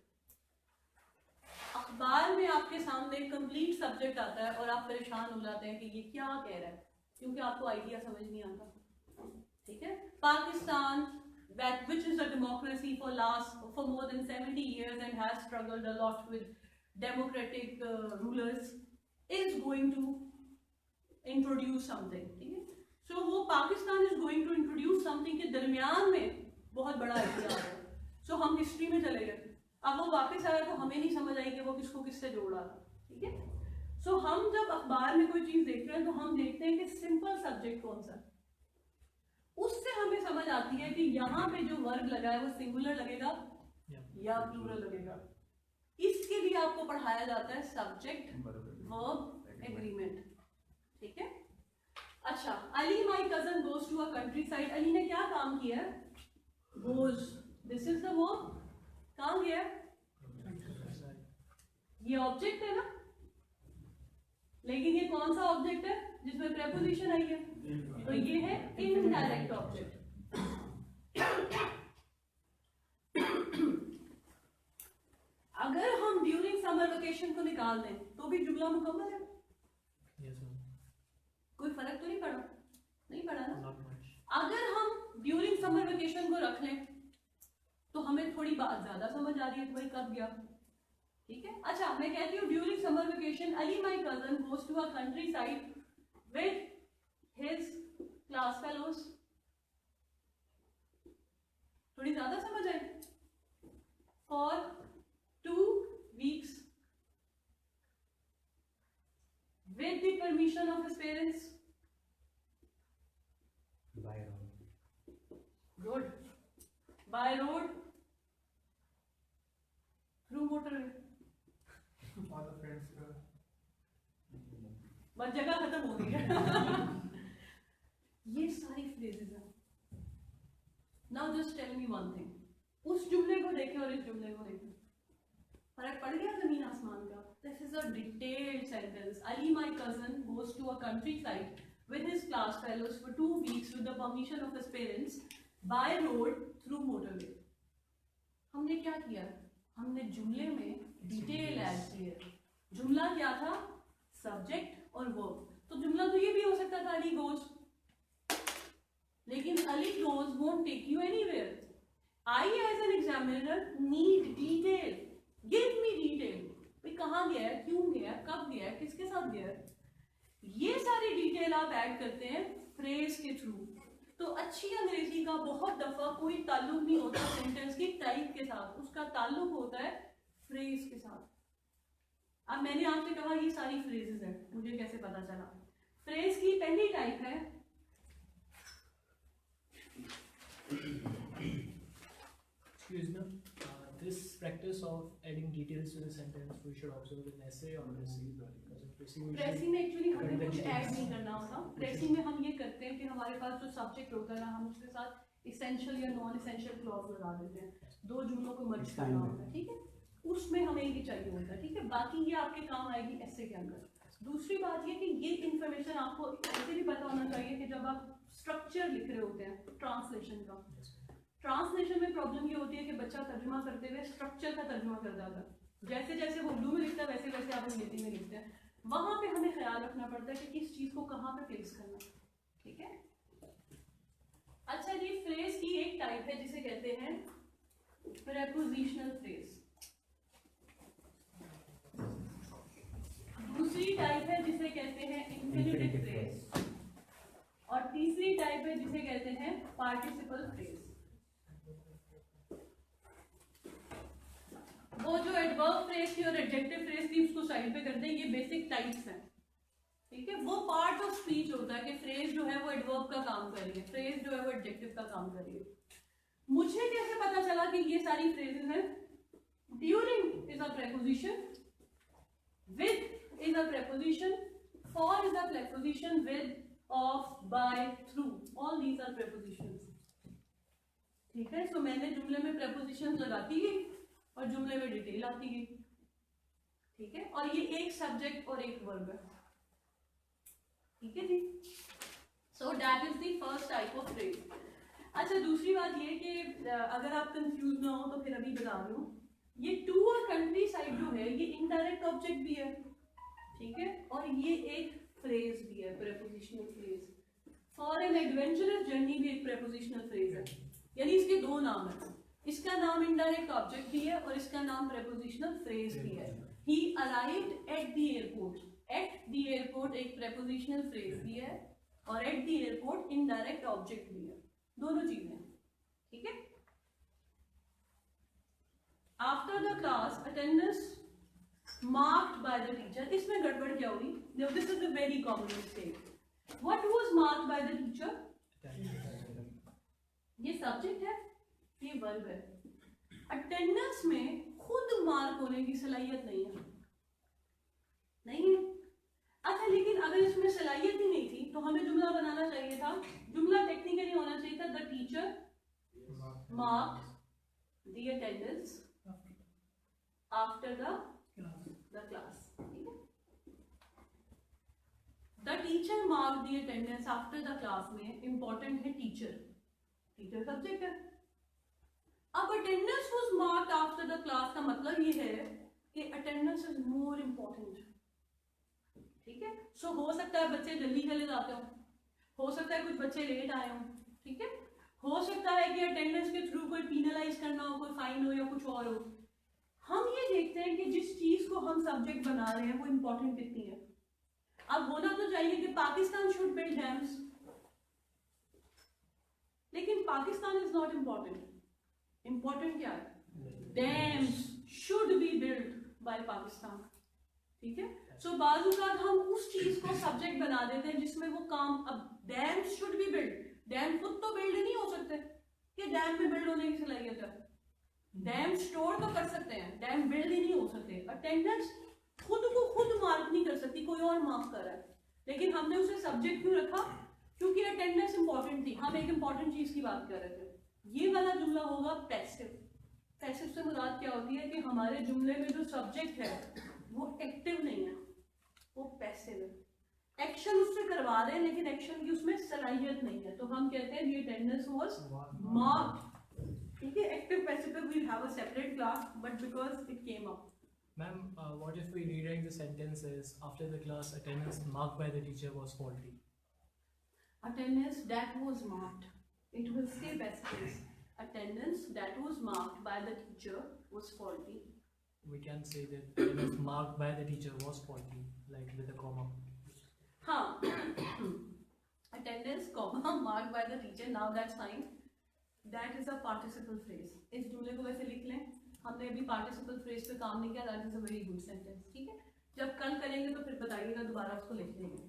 अखबार में आपके सामने कंप्लीट सब्जेक्ट आता है और आप परेशान हो जाते हैं कि ये क्या कह रहा है, क्योंकि आपको आइडिया समझ नहीं आता. ठीक है. Pakistan, that which is a democracy for more than 70 years and has struggled a lot with democratic rulers, is going to introduce something. ठीक है. So वो Pakistan is going to introduce something के दरमियान में बहुत बड़ा आइडिया आ रहा है. So हम हिस्ट्री में चले गए. अब वो वापस आया तो हमें नहीं समझ आई कि वो किसको किससे जोड़ रहा था. ठीक है. So हम जब अखबार में कोई चीज देख रहे हैं तो हम देखते हैं कि सिंपल सब्जेक्ट कौन सा. उससे हमें समझ आती है कि यहाँ पे जो वर्ब लगा है वो सिंगुलर लगेगा या प्लूरल लगेगा. इसके बेसिकली आपको पढ़ाया जाता है सब्जेक्ट वर्ब एग्रीमेंट, ठीक है। अच्छा, Ali my cousin goes to a country side, Ali ने क्या काम किया? Goes, this is the verb, कहाँ गया? ये ऑब्जेक्ट है ना, लेकिन ये कौन सा ऑब्जेक्ट है जिसमें प्रेपोजिशन आई है? तो ये है इनडायरेक्ट ऑब्जेक्ट। अगर हम ड्यूरिंग समर वेकेशन को निकाल दें तो भी जुमला मुकम्मल है। कोई फर्क तो नहीं पड़ा? नहीं पड़ा ना। अगर हम ड्यूरिंग समर वेकेशन को रख लें तो हमें थोड़ी बात ज्यादा समझ आ रही है, भाई कब गया, ठीक है। अच्छा, मैं कहती हूँ during summer vacation Ali my cousin goes to a country side with his class fellows, थोड़ी ज्यादा समझ आई। For 2 weeks with the permission of his parents. By road. Good. By road. Through motorway. All the friends were. बस जगह खत्म हो गई है। ये सारी फ्रेजेस हैं। Now just tell me one thing. उस जुमले को देखें और इस जुमले को देखें, फर्क पड़ गया जमीन आसमान का। This is a detailed sentence. Ali, my cousin, goes to a countryside with his class fellows for 2 weeks with the permission of his parents by road through motorway. हमने क्या किया? हमने जुमले में डिटेल ऐड की है। जुमला क्या था? सब्जेक्ट और वर्ब। तो जुमला तो ये भी हो सकता था अली गोज, लेकिन Ali goes won't take you anywhere. I as an examiner need detail. Give me detail. भाई कहाँ गया है, क्यों गया, कब गया, किसके साथ गया, ये सारी डिटेल आप ऐड करते हैं फ्रेज के थ्रू। तो अच्छी अंग्रेजी का बहुत दफा कोई ताल्लुक नहीं होता सेंटेंस की टाइप के साथ, उसका ताल्लुक होता है फ्रेज के साथ। अब मैंने आपसे कहा ये सारी फ्रेजेस हैं, मुझे कैसे पता चला? फ्रेज की पहली टाइप है Excuse me. This practice of adding details to the sentence we should observe in essay or receive, because in receive we प्रेसी should में एक्चुअली हमें add the कुछ ऐड details. नहीं करना होता। प्रेसी में हम ये करते हैं कि हमारे पास जो सब्जेक्ट होता है ना, हम उसके साथ इसेंशियल या नॉन इसेंशियल क्लॉज लगा देते हैं, दो जुमलों को मर्ज करना होता है, ठीक है। उसमें हमें ये चाहिए होता है, ठीक है। बाकी ये आपके काम आएगी ऐसे के अंदर। दूसरी बात ये कि ये इन्फॉर्मेशन आपको ऐसे भी पता होना चाहिए कि जब आप स्ट्रक्चर लिख रहे होते हैं ट्रांसलेशन का, ट्रांसलेशन में प्रॉब्लम ये होती है कि बच्चा तर्जुमा करते हुए स्ट्रक्चर का तर्जुमा कर जाता है। जैसे जैसे वो उर्दू में लिखता है वैसे वैसे आप अंग्रेजी में लिखते हैं। वहां पे हमें ख्याल रखना पड़ता है कि किस चीज को कहाँ पे प्लेस करना है, ठीक है। अच्छा जी, फ्रेज की एक टाइप है जिसे कहते हैं प्रेपोजिशनल फ्रेज। दूसरी टाइप है जिसे कहते हैं इंफिनिटिव फ्रेज, और तीसरी टाइप है जिसे कहते हैं पार्टिसिपल फ्रेज। वो जो एडवर्ब फ्रेज थी और एडजेक्टिव फ्रेज थी उसको साइड पे कर दें, ये बेसिक टाइप्स हैं, ठीक है। वो पार्ट ऑफ स्पीच होता है कि फ्रेज जो है वो एडवर्ब का काम कर रही है, फ्रेज जो है वो एडजेक्टिव का काम कर रही है। मुझे कैसे पता चला कि ये सारी फ्रेजेस हैं? During is a preposition, with is a preposition, for is a preposition, with, of, by, through, all these are prepositions, ठीक है। सो मैंने जुमले में प्रेपोजिशंस लगाती गई और जुमले में डिटेल आती गई, ठीक है। और ये एक सब्जेक्ट और एक वर्ब है, ठीक है जी। So that is the first type of phrase. अच्छा, दूसरी बात ये कि अगर आप कंफ्यूज ना हो तो फिर अभी बता रही हूँ, ये टू और कंट्री साइड जो है ये इनडायरेक्ट ऑब्जेक्ट भी है, ठीक है, और ये एक फ्रेज भी है, prepositional phrase. For an adventurous journey भी एक प्रेपोजिशनल फ्रेज है, यानी इसके दो नाम है। इसका नाम इनडायरेक्ट ऑब्जेक्ट भी है और इसका नाम प्रेपोजिशनल फ्रेज भी है। He arrived at the airport, eight the airport एक प्रेपोजिशनल फ्रेज भी है और eight the airport indirect object भी है, दोनों चीजें, ठीक है। After the class attendance marked by the teacher, इसमें गड़बड़ क्या हुई? This is a very common mistake. What was marked by the teacher? ये सब्जेक्ट है, ये वर्ब है। अटेंडेंस में खुद मार्क मार्क होने की सलाहियत नहीं है, नहीं है। अच्छा, लेकिन अगर इसमें सलाहियत ही नहीं थी तो हमें जुमला बनाना चाहिए था। जुमला टेक्निकली होना चाहिए था the teacher mark the attendance after the class. ठीक है, the teacher mark the attendance after the class में इंपॉर्टेंट है टीचर, टीचर सब्जेक्ट है। अब attendance was marked after the class का मतलब ये है कि अटेंडेंस इज मोर इंपॉर्टेंट। ठीक है, सो हो सकता है बच्चे जल्दी चले जाते हो सकता है कुछ बच्चे लेट आए हों, ठीक है, हो सकता है कि अटेंडेंस के थ्रू कोई पीनलाइज करना हो, कोई फाइन हो या कुछ और हो। हम ये देखते हैं कि जिस चीज को हम सब्जेक्ट बना रहे हैं वो इंपॉर्टेंट कितनी है। अब होना तो चाहिए कि पाकिस्तान शुड बिल्ड डैम्स, लेकिन Pakistan is not important. Important क्या है? Dams should be build by Pakistan. ठीक है, सो बाजू का हम उस चीज को सब्जेक्ट बना देते हैं जिसमें वो काम। अब dams should be build, dam खुद तो बिल्ड नहीं हो सकते कि डैम में बिल्ड होने की सलाहियत है। डैम स्टोर तो कर सकते हैं, डैम बिल्ड ही नहीं हो सकते। अटेंडेंस खुद को खुद मार्क नहीं कर सकती, कोई और मार्क कर रहा है, लेकिन हमने उसे सब्जेक्ट क्यों रखा? क्योंकि अटेंडेंस इंपॉर्टेंट थी, हम एक इंपॉर्टेंट चीज की बात कर रहे थे। ये वाला जुमला होगा पैसिव। पैसिव से मुराद क्या होती है कि हमारे जुमले में जो सब्जेक्ट है वो एक्टिव नहीं है, वो पैसिव है। एक्शन उससे करवा रहे हैं लेकिन एक्शन की उसमें सलाहियत नहीं है, तो हम कहते हैं ये अटेंडेंस वाज मार्क्ड। ठीक है, एक्टिव पैसिव पे we have a separate class, but because it came up. Ma'am, what if we rewrite the sentence as after the class attendance marked by the teacher was faulty? Attendance that was marked, it will stay passive. Attendance that was marked by the teacher was faulty. We can say that attendance marked by the teacher was faulty, like with a comma. हाँ, attendance comma marked by the teacher, now that's fine. That is a participle phrase. इस जुमले को वैसे लिख लें, हमने अभी participle phrase पे काम नहीं किया। That is a very good sentence. ठीक है, जब कल करेंगे तो फिर बताइएगा, दोबारा उसको लिख देंगे।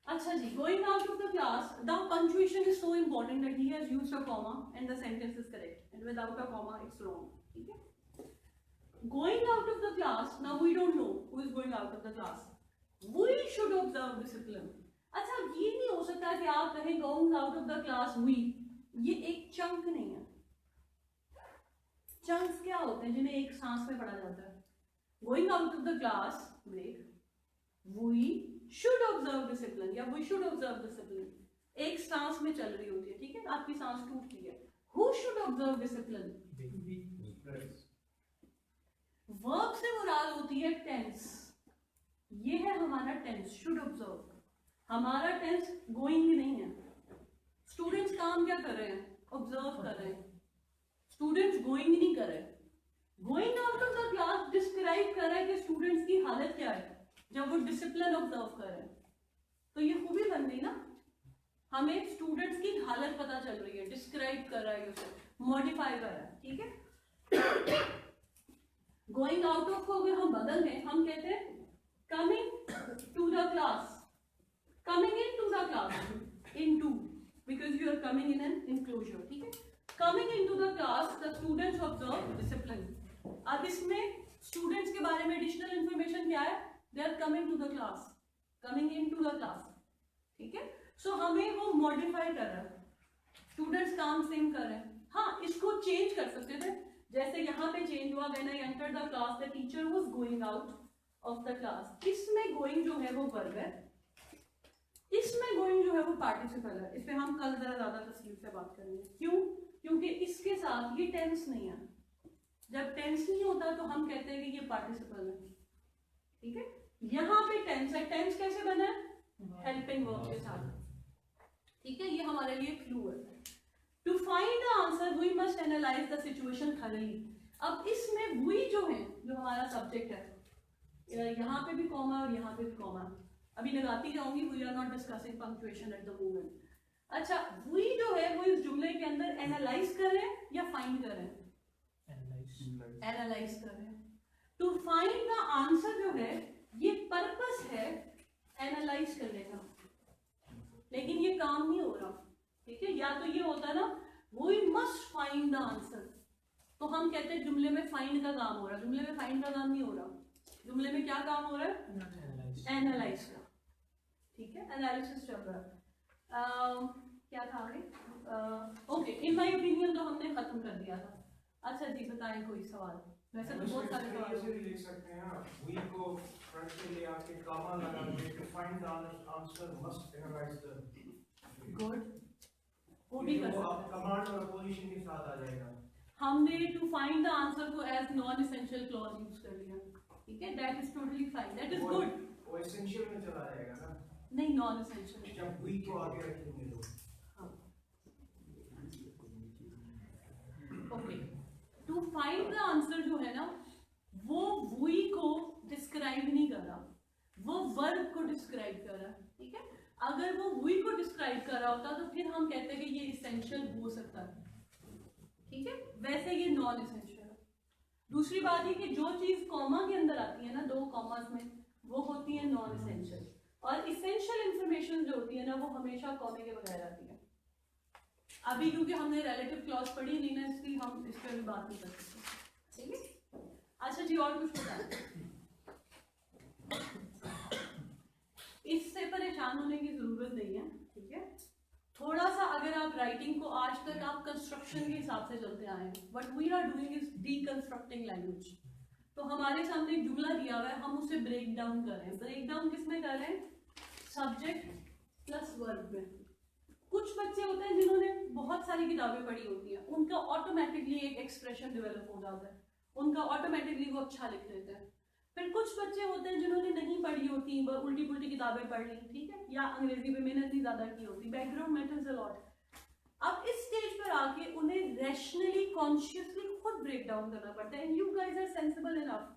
अच्छा जी, going out of the class, the punctuation is so important that he has used a comma and the sentence is correct, and without a comma it's wrong. ठीक है, going out of the class, now we don't know who is going out of the class, we should observe discipline. अच्छा, ये नहीं हो सकता कि आप कहें going out of the class we, ये एक चंक नहीं है। चंक्स क्या होते हैं जिन्हें एक सांस में पढ़ा जाता है? Going out of the class break, we should observe discipline या वी शुड ऑब्जर्व डिसिप्लिन, एक सांस में चल रही होती है। ठीक है, आपकी सांस टूटती है, who should observe discipline? Verb से मुराद होती है टेंस, ये है हमारा टेंस, शुड ऑब्जर्व। हमारा टेंस गोइंग नहीं है। स्टूडेंट्स काम क्या कर रहे हैं? ऑब्जर्व कर रहे हैं। स्टूडेंट्स गोइंग नहीं कर रहे। Going out of the class describe कर रहा है कि स्टूडेंट्स की हालत क्या है जब वो डिसिप्लिन ऑब्जर्व कर रहे हैं। तो ये खूबी बन गई ना, हमें स्टूडेंट्स की हालत पता चल रही है, डिस्क्राइब कर रहा है, उसे मॉडिफाई कर रहा है। ठीक है, गोइंग आउट ऑफ को अगर हम बदल दें, हम कहते हैं coming to the class, coming in to the class, in to, because you are coming in an enclosure. ठीक है, coming in to the class the students observe discipline. अब इसमें स्टूडेंट्स के बारे में एडिशनल इंफॉर्मेशन क्या है? They are coming to the class, coming in to the class. ठीक है, सो हमें वो मॉडिफाई कर रहा है, स्टूडेंट्स काम सेम कर रहे हैं। हाँ, इसको चेंज कर सकते थे, जैसे यहाँ पे चेंज हुआ, when I entered the class the teacher was going out of the class. इसमें गोइंग जो है वो वर्ब है, इसमें गोइंग जो है वो पार्टिसिपल है। इस पे हम कल जरा ज्यादा तफसील से बात करेंगे। क्यों? क्योंकि इसके साथ ये टेंस नहीं है। जब टेंस नहीं होता तो हम कहते हैं कि ये पार्टिसिपल है। ठीक है, यहाँ पे टेंस है। टेंस कैसे बना है? हेल्पिंग वर्ब के साथ। ठीक है, ये हमारे लिए क्लू है। To find the answer we must analyse the situation thoroughly. अब इसमें वी जो है, जो हमारा सब्जेक्ट है, यहाँ पे भी कॉमा और यहाँ पे भी कॉमा, अभी लगाती जाऊंगी। We are not discussing punctuation at the moment. अच्छा, वी जो है वो इस जुमले के अंदर एनालाइज कर रहे हैं या फाइंड कर रहे हैं? एनालाइज कर रहे हैं। टू फाइंड द आंसर जो है ये पर्पस है एनालाइज करने का, लेकिन ये काम नहीं हो रहा। ठीक है, या तो ये होता ना we must find the answer, तो हम कहते हैं जुमले में फाइंड का काम हो रहा है। जुमले में फाइंड का काम नहीं हो रहा, जुमले में क्या काम हो रहा है? एनालाइज का। ठीक है, एनालिसिस चल रहा है। क्या था आगे? ओके, इन माय ओपिनियन तो हमने खत्म कर दिया था। अच्छा जी, बताएं कोई सवाल। वैसे तो बहुत सारे सवाल ऐसे भी लिख सकते हैं ना, we को फ्रंट से ले आके कॉमा लगा के to find the answer must analyze the good, वो भी कर सकते हैं। कमांड और पोजीशन के साथ आ जाएगा। हमने टू फाइंड द आंसर को as non essential clause use कर लिया। ठीक है, that is totally fine, that is good. वो एसेंशियल में चला जाएगा ना, नहीं, नॉन एसेंशियल। जब we को आगे रखेंगे तो। Okay, to find the answer जो है ना, वो we को डिस्क्राइब नहीं कर रहा, वो वर्ब को डिस्क्राइब कर रहा है। ठीक है, अगर वो we को डिस्क्राइब कर रहा होता तो फिर हम कहते हैं कि ये इसेंशियल हो सकता है। ठीक है, वैसे ये नॉन एसेंशियल है। दूसरी बात ये कि जो चीज कॉमा के अंदर आती है ना, दो कॉमास में, वो होती है नॉन एसेंशियल, और इसेंशियल इंफॉर्मेशन जो होती है ना, वो हमेशा कॉमे के बगैर आती है। अभी क्योंकि हमने रिलेटिव क्लॉज पढ़ी नहीं ना, इसलिए हम इस पर भी बात नहीं कर सकते। ठीक है, अच्छा जी, और कुछ बताएं? इससे परेशान होने की जरूरत नहीं है। ठीक है, थोड़ा सा अगर आप राइटिंग को आज तक आप कंस्ट्रक्शन के हिसाब से चलते आए हैं, what we are doing is deconstructing language. तो हमारे सामने एक जुमला दिया हुआ है, हम उसे ब्रेक डाउन कर रहे हैं। ब्रेक डाउन किस में कर रहे हैं? सब्जेक्ट प्लस वर्ब में। कुछ बच्चे होते हैं जिन्होंने बहुत सारी किताबें पढ़ी होती हैं, उनका ऑटोमेटिकली एक एक्सप्रेशन डेवलप हो जाता है, उनका ऑटोमेटिकली वो अच्छा लिख लेते हैं। फिर कुछ बच्चे होते हैं जिन्होंने नहीं पढ़ी होती, उल्टी पुल्टी किताबें पढ़ ली, ठीक है, या अंग्रेजी में मेहनत नहीं ज्यादा की होती, बैकग्राउंड मैटर्स अ लॉट। अब इस स्टेज पर आके उन्हें रैशनली कॉन्शियसली खुद ब्रेक डाउन करना पड़ता है। And you guys are sensible enough.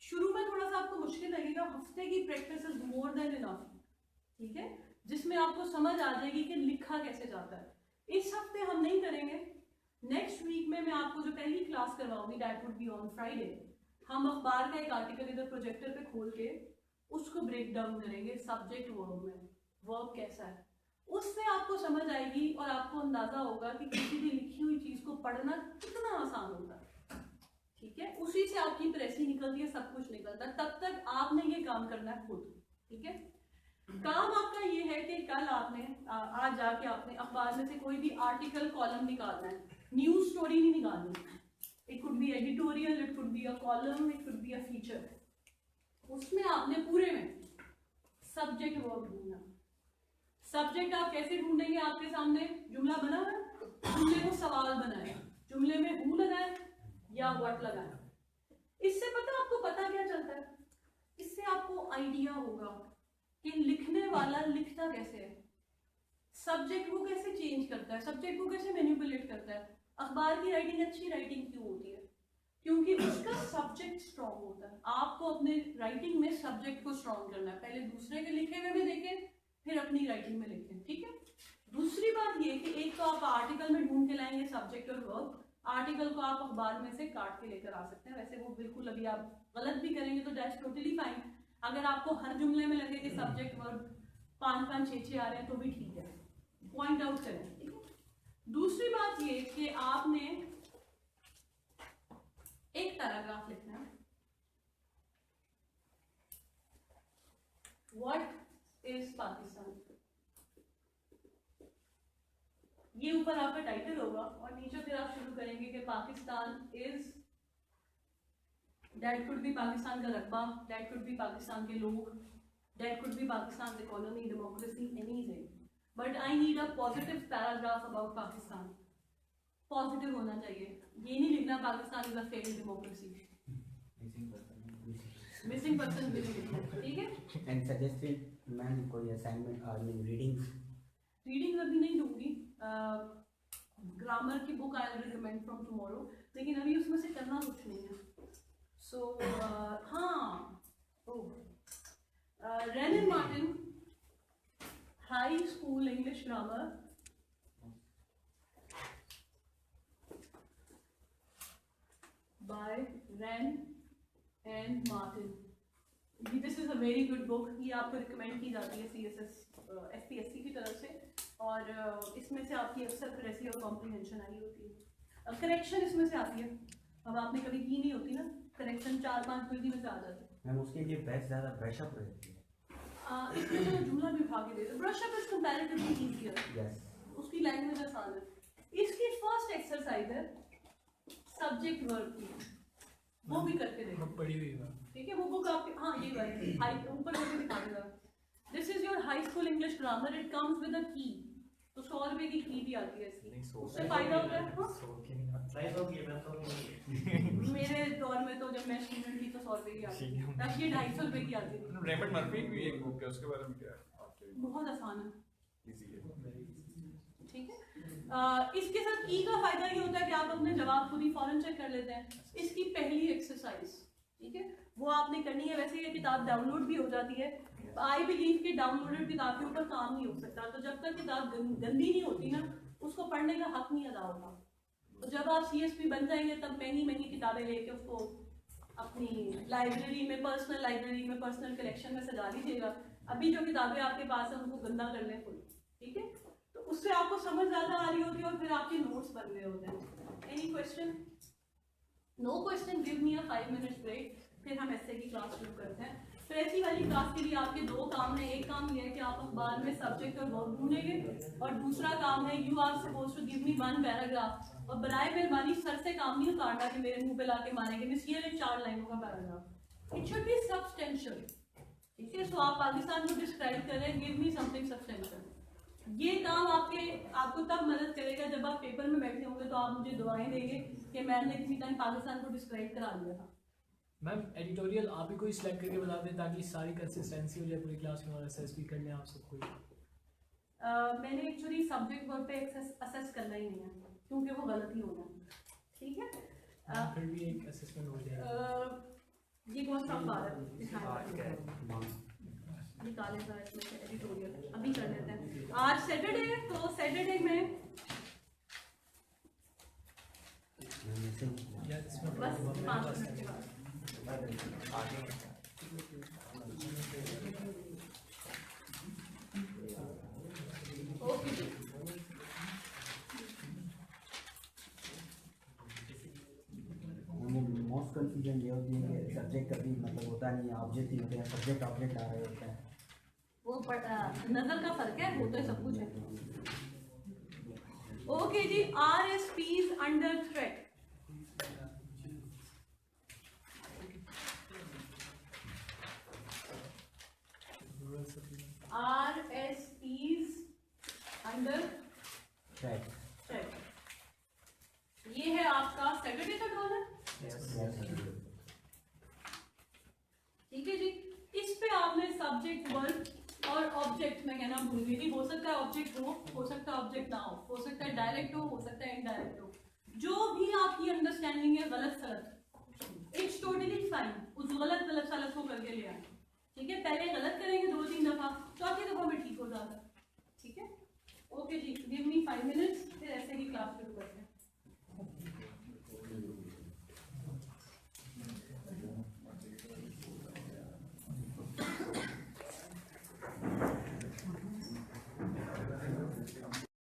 शुरू में थोड़ा सा आपको मुश्किल लगेगा, हफ्ते की practice is more than enough. ठीक है, जिसमें आपको समझ आ जाएगी कि लिखा कैसे जाता है। इस हफ्ते हम नहीं करेंगे, नेक्स्ट वीक में मैं आपको जो पहली क्लास करवाऊंगी, that would be on Friday, हम अखबार का एक आर्टिकल इधर प्रोजेक्टर पे खोल के उसको ब्रेक डाउन करेंगे सब्जेक्ट वर्ब में, वर्ब कैसा है, उससे आपको समझ आएगी और आपको अंदाजा होगा कि किसी भी लिखी हुई चीज को पढ़ना कितना आसान होता है। ठीक है, उसी से आपकी प्रेसी निकलती है, सब कुछ निकलता है। तब तक आपने ये काम करना है खुद। ठीक है, काम आपका ये है कि कल आपने आज जाके आपने अखबार में से कोई भी आर्टिकल कॉलम निकालना है, न्यूज स्टोरी नहीं निकालनी। It could be editorial, it could be a column, it could be a feature. उसमें आपने पूरे में सब्जेक्ट वर्ब ढूंढना। सब्जेक्ट आप कैसे ढूंढेंगे? आपके सामने जुमला बना हुआ है, जुमले को सवाल बनाए, जुमले में हु लगाए या व्हाट लगाए। इससे आपको पता क्या चलता है? इससे आपको आइडिया होगा कि लिखने वाला लिखता कैसे है, सब्जेक्ट को कैसे चेंज करता है, सब्जेक्ट को कैसे मैनिपुलेट करता है। अखबार की राइटिंग अच्छी राइटिंग क्यों होती है? क्योंकि उसका सब्जेक्ट स्ट्रॉन्ग होता है। आपको अपने राइटिंग में सब्जेक्ट को स्ट्रॉन्ग करना है, पहले दूसरे के लिखे हुए में देखें, फिर अपनी राइटिंग में लिखें। ठीक है, दूसरी बात ये कि एक तो आप आर्टिकल में ढूंढ के लाएंगे सब्जेक्ट और वर्ब, आर्टिकल को आप अखबार में से काट के लेकर आ सकते हैं। वैसे वो बिल्कुल अभी आप गलत भी करेंगे तो दैट्स टोटली फाइन। अगर आपको हर जुमले में लगे कि सब्जेक्ट वर्ब 5-5, 6-6 आ रहे हैं तो भी ठीक है, पॉइंट आउट करें। ठीक है, दूसरी बात ये कि आपने एक पैराग्राफ लिखना है। व्हाट इज पाकिस्तान, ये ऊपर आपका टाइटल होगा और नीचे फिर आप शुरू करेंगे कि Pakistan is, that could be Pakistan का रकबा, दैट कुड बी पाकिस्तान के लोग, that could be Pakistan economy, democracy, anything, but I need a positive paragraph about Pakistan. Positive होना चाहिए, ये नहीं लिखना Pakistan is a failed democracy, missing person भी नहीं लिखना। ठीक है, एंड सजेस्टेड मैम कोई असाइनमेंट आई मीन रीडिंग अभी नहीं दूंगी, ग्रामर की book I will recommend from tomorrow, लेकिन अभी उसमें से करना कुछ नहीं है। सो हाँ, Wren Martin high school English grammar, by Wren and Martin. This is a very good book. ये आपको रिकमेंड की जाती है CSS SPSC की तरफ से, और इसमें से आपकी अक्सर प्रेसी और कॉम्प्रीहेंशन आई होती है, करेक्शन इसमें से आती है। अब आपने कभी की नहीं होती ना, करेक्शन 4-5 मिनट में से आ जाते हैं। मैम उसके लिए बेस्ट ज़्यादा ब्रशअप रहती है। इसमें तो जुमला भी उठा के दे दो, brush-up is comparatively easier, yes उसकी लैंग्वेज आसान है। इसकी फर्स्ट एक्सरसाइज है सब्जेक्ट वर्ब की, वो भी करके देखो, बुक पढ़ी हुई है ठीक है? वो बुक आपके, हाँ ये वाली हाई ऊपर करके दिखा देगा। This is your high school English grammar, it comes with a की, तो 100 रुपए की की भी आती है इसकी, उससे फायदा होता है। मेरे दौर में तो जब मैं स्टूडेंट थी तो 100 रुपए की आती थी, तब ये 250 रुपए की आती थी। रेमंड मर्फी की भी एक बुक है, उसके बारे में क्या है? बहुत आसान है, इजी है, ठीक है? इसके साथ की का फायदा ये होता है कि आप अपने जवाब खुद ही फौरन चेक कर लेते हैं। इसकी पहली एक्सरसाइज, ठीक है, वो आपने करनी है। वैसे ये किताब डाउनलोड भी हो जाती है, आई बिलीव कि डाउनलोडेड किताब के ऊपर काम नहीं हो सकता, तो जब तक किताब गंदी नहीं होती ना, उसको पढ़ने का हक नहीं अदा होगा। तो जब आप CSP बन जाएंगे तब महंगी महंगी किताबें लेके उसको अपनी लाइब्रेरी में, पर्सनल लाइब्रेरी में, पर्सनल कलेक्शन में सजा लीजिएगा। अभी जो किताबें आपके पास है उनको गंदा कर लें फुल, ठीक है? तो उससे आपको समझ ज़्यादा आ रही होती है और फिर आपके नोट्स बन रहे होते हैं। Any question? No question, give me a 5 minutes break, फिर हम ऐसे की क्लास शुरू करते हैं। तो ऐसी वाली क्लास के लिए आपके 2 काम हैं। एक काम ये है कि आप अखबार में सब्जेक्ट और वर्ब ढूंढेंगे, और दूसरा काम है you are suppose to give me 1 paragraph, और बराए मेहरबानी सर से काम नहीं उतारना कि मेरे मुंह पे लाके मारेंगे मिस ये 4 लाइनों का paragraph, it should be substantial, ठीक है? सो आप पाकिस्तान को डिस्क्राइब करें, गिव मी समथिंग सब्सटेंशियल। ये काम आपको तब मदद करेगा जब आप पेपर में बैठे होंगे तो आप मुझे दुआएं देंगे कि मैंने किसी टाइम पाकिस्तान को डिस्क्राइब करा दिया था। मैम एडिटोरियल आप ही कोई सिलेक्ट करके बता दें ताकि सारी कंसिस्टेंसी हो जाए पूरी क्लास में, और SSP कर लें आप सबको। मैंने एक्चुअली सब्जेक्ट वर्ब पे असेस करना ही नहीं है क्योंकि वो गलत ही होना है, ठीक है? फिर भी एक असेसमेंट हो जाएगा। ये कौन सा अखबार है? निकाले जरा इसमें से एडिटोरियल, अभी कर लेते हैं। आज सैटरडे है, तो सैटरडे में बस 5 मिनट के बाद ओके जी। मोस्ट कंफ्यूजन ये होती है कि सब्जेक्ट कभी मतलब होता नहीं है, ऑब्जेक्ट ही होते हैं, सब्जेक्ट ऑब्जेक्ट आ रहे होते हैं। वो नजर का फर्क है, होता है सब कुछ है। ओके जी, RSPs under threat. RSPs under threat, ये है आपका सैटरडे का रोल है, ठीक है जी? इस पे आपने सब्जेक्ट वर्ब और ऑब्जेक्ट में कहना भूल गई थी। हो सकता है ऑब्जेक्ट हो सकता है ऑब्जेक्ट ना हो सकता है डायरेक्ट हो सकता है इनडायरेक्ट हो। जो भी आपकी अंडरस्टैंडिंग है गलत सलत, इट्स टोटली फाइन, उस गलत गलत सलत को करके ले आए, ठीक है? पहले गलत करेंगे 2-3 दफा, चौथी दफा में ठीक हो जाता है, ठीक है? ओके जी, गिव मी 5 मिनट्स, फिर